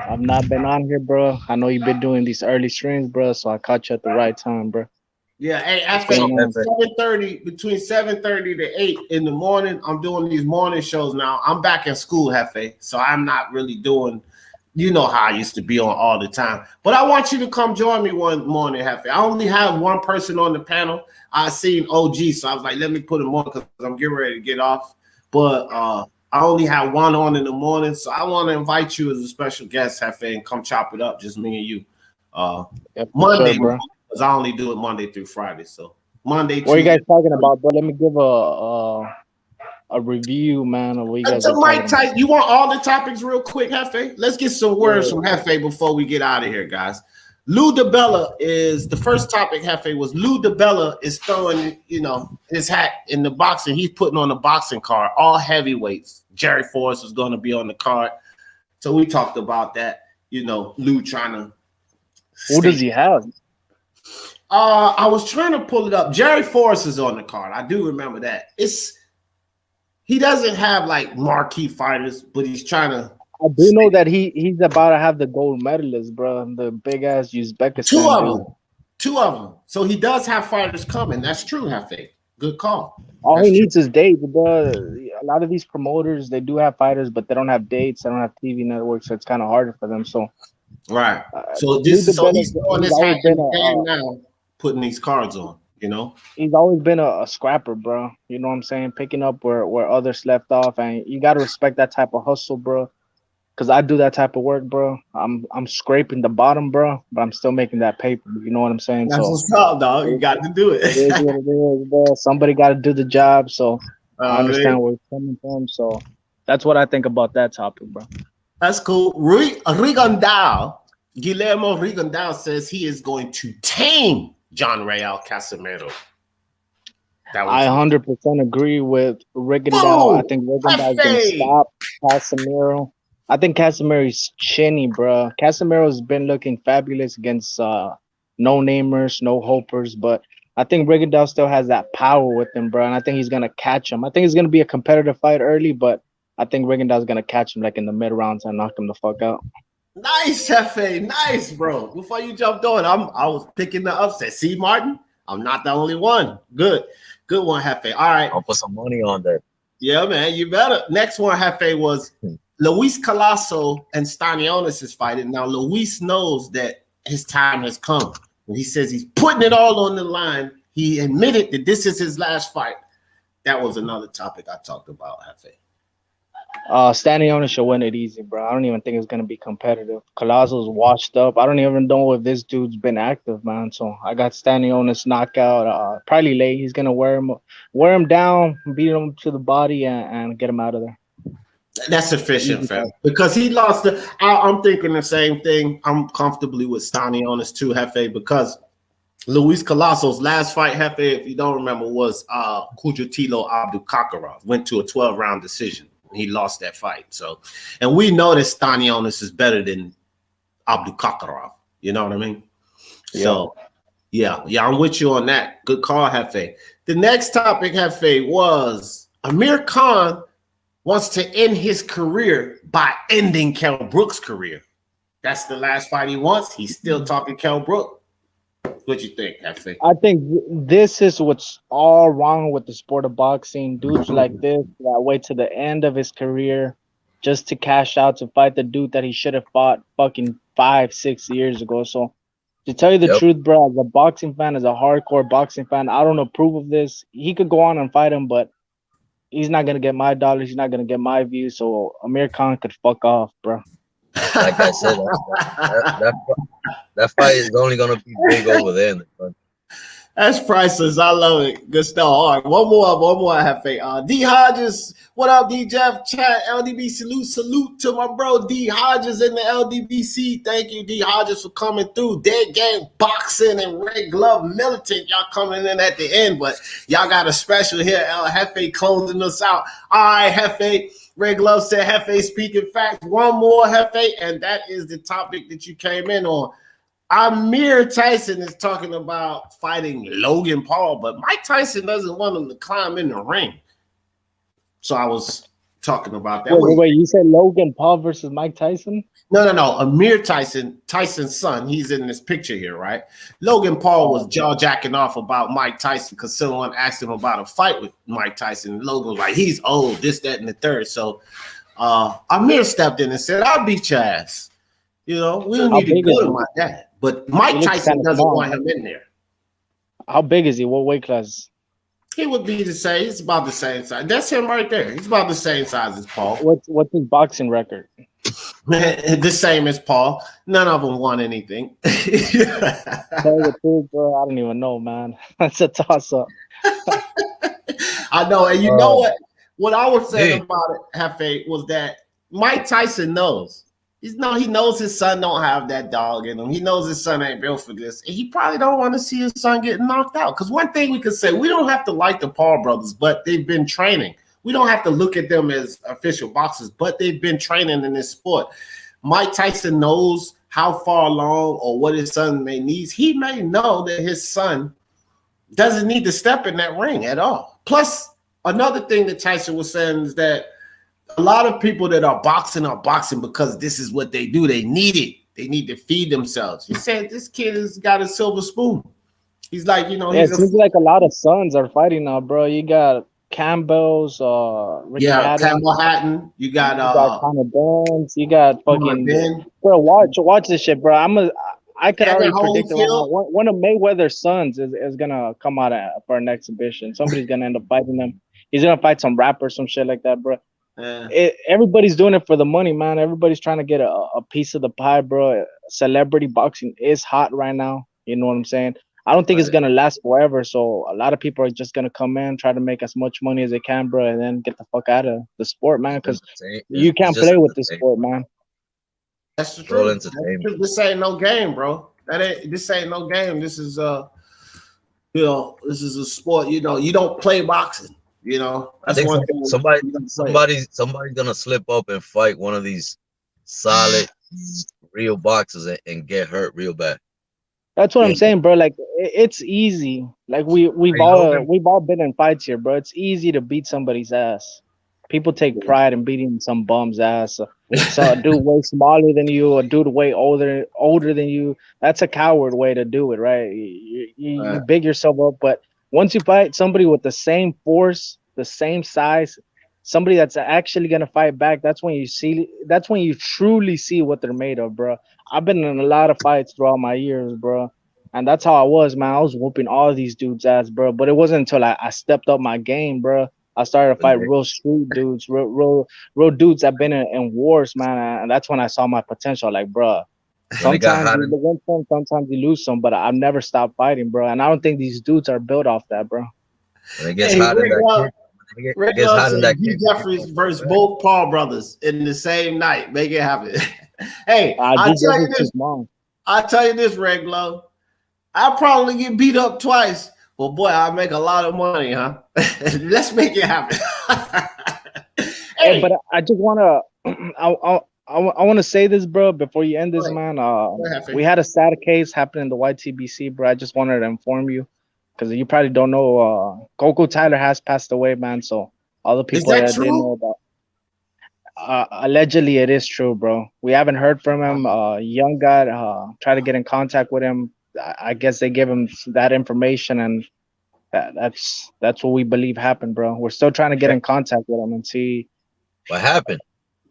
I've not been on here, bro. I know you've been doing these early streams, bro, so I caught you at the right time, bro. Yeah, hey, after 7:30, between 7:30 to 8 in the morning, I'm doing these morning shows now. I'm back in school, Hefe, so I'm not really doing, you know how I used to be on all the time. But I want you to come join me one morning, Hefe. I only have one person on the panel. I seen OG, so I was like, let me put him on because I'm getting ready to get off. But I only have one on in the morning, so I want to invite you as a special guest, Hefe, and come chop it up, just me and you. Monday, sure, bro. Because I only do it Monday through Friday. So Monday. What are you guys talking about, bro? Let me give a review, man, of what you guys are Mike Tyson. You want all the topics real quick, Hefe? Let's get some words from Hefe before we get out of here, guys. Lou DiBella is the first topic. Hefe was Lou DiBella is throwing, you know, his hat in the boxing. He's putting on the boxing card, all heavyweights. Jerry Forrest is going to be on the card. So we talked about that. You know, Lou trying to. Who does he have? I was trying to pull it up. Jerry Forrest is on the card. I do remember that. He doesn't have like marquee fighters, but he's trying to. I do know that he's about to have the gold medalist, bro. The big ass Uzbekistan. Two of them. So he does have fighters coming. That's true, Hefe. Good call. All he needs is dates, bro. A lot of these promoters, they do have fighters, but they don't have dates. They don't have TV networks, so it's kind of harder for them. So. Right. So he's throwing his hat in now, putting these cards on, you know? He's always been a scrapper, bro. You know what I'm saying? Picking up where others left off, and you got to respect that type of hustle, bro. Because I do that type of work, bro. I'm scraping the bottom, bro, but I'm still making that paper. You know what I'm saying? That's what's up, dog. You got to do it. It is what it is, bro. Somebody got to do the job, so I understand where it's coming from. So that's what I think about that topic, bro. That's cool. Rigondeaux, Guillermo Rigondeaux says he is going to tame John Real Casimero. I 100% agree with Rigondeaux. I think Rigondeaux can stop Casimero. I think Casimiro's chinny, bro. Casimiro's been looking fabulous against no-namers, no-hopers, but I think Rigondeaux still has that power with him, bro, and I think he's going to catch him. I think it's going to be a competitive fight early, but I think Rigondeaux's going to catch him like in the mid-rounds and knock him the fuck out. Nice, Hefe. Nice, bro. Before you jumped on, I was picking the upset. See, Martin? I'm not the only one. Good. Good one, Hefe. All right. I'll put some money on that. Yeah, man. You better. Next one, Hefe, was Luis Callazo and Stanionis is fighting. Now, Luis knows that his time has come. And he says he's putting it all on the line. He admitted that this is his last fight. That was another topic I talked about, Hefe. Stanionis should win it easy, bro. I don't even think it's gonna be competitive. Callazo's washed up. I don't even know if this dude's been active, man. So I got Stanionis knockout. Probably late. He's gonna wear him down, beat him to the body, and get him out of there. That's sufficient, fam. Because he lost I'm thinking the same thing. I'm comfortably with Stanionis too, Hefe, because Luis Callazo's last fight, Hefe, if you don't remember, was Kujatilo Abdulkakarov. Went to a 12-round decision. He lost that fight. So, and we know that Stanionis is better than Abdulkakarov. You know what I mean? Yeah. So, yeah, I'm with you on that. Good call, Hefe. The next topic, Hefe, was Amir Khan wants to end his career by ending Kell Brooks' career. That's the last fight he wants. He's still talking Kell Brook. What you think, Hefe? I think this is what's all wrong with the sport of boxing. Dudes like this that wait to the end of his career just to cash out to fight the dude that he should have fought fucking 5-6 years ago. So to tell you the truth, bro, as a boxing fan, as a hardcore boxing fan, I don't approve of this. He could go on and fight him, but he's not gonna get my dollars. He's not gonna get my views. So Amir Khan could fuck off, bro. Like I said, that fight is only gonna be big over there. That's priceless. I love it. Good stuff. All right, one more. I have faith. D Hodges, what up, D Jeff? Chat, LDB salute to my bro D Hodges in the LDBC. Thank you, D Hodges, for coming through. Dead Game Boxing and Red Glove Militant. Y'all coming in at the end, but y'all got a special here. El Jefe closing us out. All right, Jefe. Red Glove said, Jefe speaking facts. One more, Jefe, and that is the topic that you came in on. Amir Tyson is talking about fighting Logan Paul, but Mike Tyson doesn't want him to climb in the ring. So I was talking about that. Wait, you said Logan Paul versus Mike Tyson? No. Amir Tyson, Tyson's son, he's in this picture here, right? Logan Paul was jaw-jacking off about Mike Tyson because someone asked him about a fight with Mike Tyson. Logan was like, he's old, this, that, and the third. So Amir stepped in and said, I'll beat your ass. You know, we don't need to go like that. But Mike Tyson doesn't want him in there. How big is he? What weight class? He would be the same. He's about the same size. That's him right there. He's about the same size as Paul. What's his boxing record? The same as Paul. None of them won anything. Tell the truth, bro. I don't even know, man. That's a toss-up. I know. And you know what? What I was saying about it, Jefe, was that Mike Tyson knows. He knows his son don't have that dog in him. He knows his son ain't built for this. And he probably don't want to see his son getting knocked out. Because one thing we could say, we don't have to like the Paul brothers, but they've been training. We don't have to look at them as official boxers, but they've been training in this sport. Mike Tyson knows how far along or what his son may need. He may know that his son doesn't need to step in that ring at all. Plus, another thing that Tyson was saying is that a lot of people that are boxing because this is what they do. They need it. They need to feed themselves. He said this kid has got a silver spoon. He's like, you know, it seems like a lot of sons are fighting now, bro. You got Campbell's, Campbell Hatton. You got Conor Burns. You got fucking bro. Watch this shit, bro. I could already predict one of Mayweather's sons is gonna come out for an exhibition. Somebody's gonna end up fighting him. He's gonna fight some rapper, some shit like that, bro. Everybody's doing it for the money, man. Everybody's trying to get a piece of the pie, bro. Celebrity boxing is hot right now. You know what I'm saying? I don't think it's gonna last forever. So a lot of people are just gonna come in, try to make as much money as they can, bro, and then get the fuck out of the sport, man. Because you can't play with this sport, man. That's the truth. This ain't no game, bro. This ain't no game. This is this is a sport. You know, you don't play boxing. You know, that's one thing. Somebody's gonna slip up and fight one of these solid, real boxers and get hurt real bad. That's what I'm saying, bro. Like it's easy. Like we've all been in fights here, bro. It's easy to beat somebody's ass. People take pride in beating some bum's ass. So a dude way smaller than you, a dude way older than you. That's a coward way to do it, right? You big yourself up, but once you fight somebody with the same force, the same size, somebody that's actually gonna fight back, that's when you truly see what they're made of, bro. I've been in a lot of fights throughout my years, bro. And that's how I was, man. I was whooping all these dudes' ass, bro. But it wasn't until I stepped up my game, bro. I started to fight real street dudes, real dudes that been in wars, man. And that's when I saw my potential. Like, bro, sometimes you win some, sometimes you lose some, but I've never stopped fighting, bro. And I don't think these dudes are built off that, bro. When it gets hot in that kid, Rick Love said G. Jeffries versus both Paul brothers in the same night. Make it happen. Hey, I tell you this, Rick Love. I'll probably get beat up twice, but boy, I make a lot of money, huh? Let's make it happen. Hey, but I just wanna, I want to say this, bro, before you end this, man. We had a sad case happen in the YTBC, bro. I just wanted to inform you because you probably don't know. Coco Tyler has passed away, man. So all the people that didn't know about. Allegedly, it is true, bro. We haven't heard from him. Young guy tried to get in contact with him. I guess they gave him that information, and that's what we believe happened, bro. We're still trying to get in contact with him and see what happened.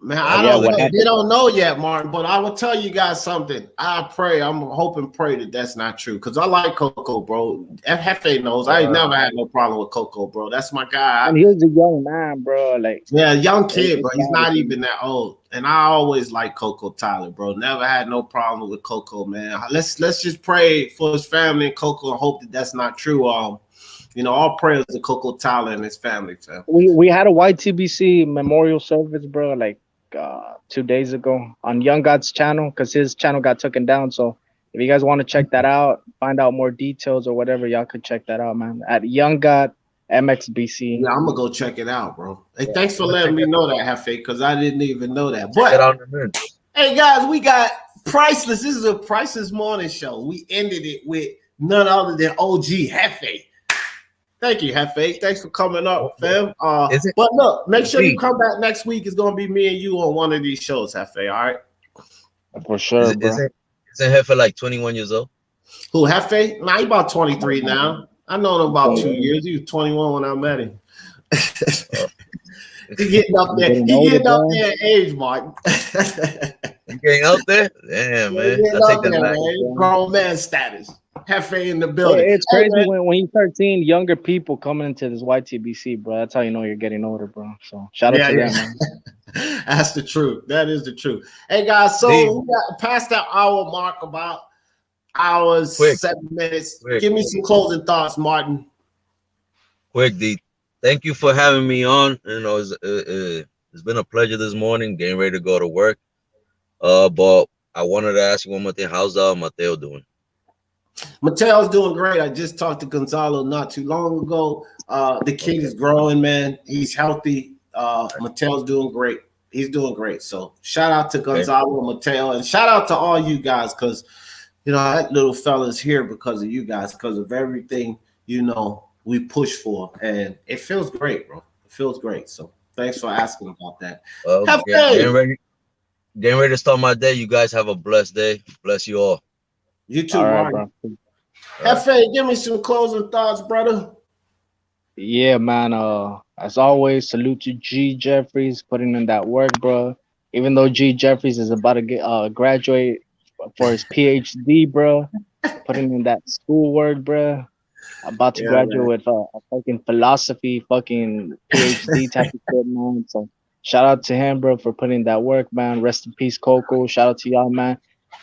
Man, I don't know. They don't know yet, Martin, but I will tell you guys something. I'm hoping, pray that that's not true, because I like Coco, bro. Hefe knows. I ain't never had no problem with Coco, bro. That's my guy. And he was a young man, bro. Like, yeah, young kid, bro. He's not even that old. And I always like Coco Tyler, bro. Never had no problem with Coco, man. Let's just pray for his family and Coco and hope that that's not true. All prayers to Coco Tyler and his family, fam. We had a YTBC memorial service, bro, like 2 days ago on Young God's channel, because his channel got taken down. So if you guys want to check that out, find out more details or whatever, y'all could check that out, man, at Young God MXBC. Yeah, I'm gonna go check it out, bro. Hey, thanks for letting me know that, Hefe, because I didn't even know that. But hey, guys, we got Priceless. This is a Priceless Morning Show. We ended it with none other than OG Hefe. Thank you, Hefe. Thanks for coming up, fam. But look, make sure you come back next week. It's gonna be me and you on one of these shows, Hefe. All right? For sure, bro. Isn't Hefe like 21 years old? Who, Hefe? Nah, he about 23 now. I know him about 2 years. He was 21 when I met him. He getting up there. He getting up there in age, Martin. You getting out there? Damn, man. I take that back. Grown man status. Hefe in the building. It's crazy when you start seeing younger people coming into this YTBC, bro. That's how you know you're getting older, bro. So shout out to them, man. That's the truth. That is the truth. Hey, guys, so we got past that hour mark, about hours, 7 minutes. Give me some closing thoughts, Martin. Quick, D. Thank you for having me on. It's been a pleasure this morning, getting ready to go to work. But I wanted to ask you one more thing. How's Mateo doing? Mateo's doing great. I just talked to Gonzalo not too long ago. The kid is growing, man. He's healthy. Mateo's doing great. He's doing great. So shout out to Gonzalo and Mateo, and shout out to all you guys, because that little fella's here because of you guys, because of everything we push for, and it feels great, bro. It feels great. So thanks for asking about that. Getting ready to start my day. You guys have a blessed day. Bless you all. You too, Martin. Hefe, give me some closing thoughts, brother. Yeah, man. As always, salute to G. Jeffries putting in that work, bro. Even though G. Jeffries is about to get graduate for his PhD, bro, putting in that schoolwork, bro. About to graduate with a fucking philosophy, fucking PhD type of shit, man. So shout out to him, bro, for putting that work, man. Rest in peace, Coco. Shout out to y'all, man.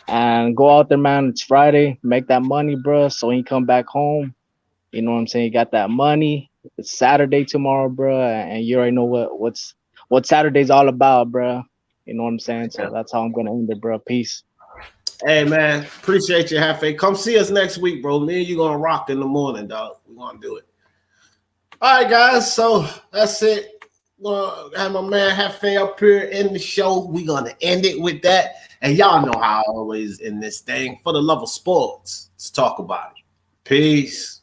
And go out there, man. It's Friday. Make that money, bro. So when you come back home, you know what I'm saying? You got that money. It's Saturday tomorrow, bro. And you already know what Saturday's all about, bro. You know what I'm saying? So that's how I'm going to end it, bro. Peace. Hey, man. Appreciate you, Hefe. Come see us next week, bro. Me and you going to rock in the morning, dog. We're going to do it. All right, guys. So that's it. We're going to have my man Hefe up here in the show. We're going to end it with that. And y'all know how I always end this thing. For the love of sports, let's talk about it. Peace.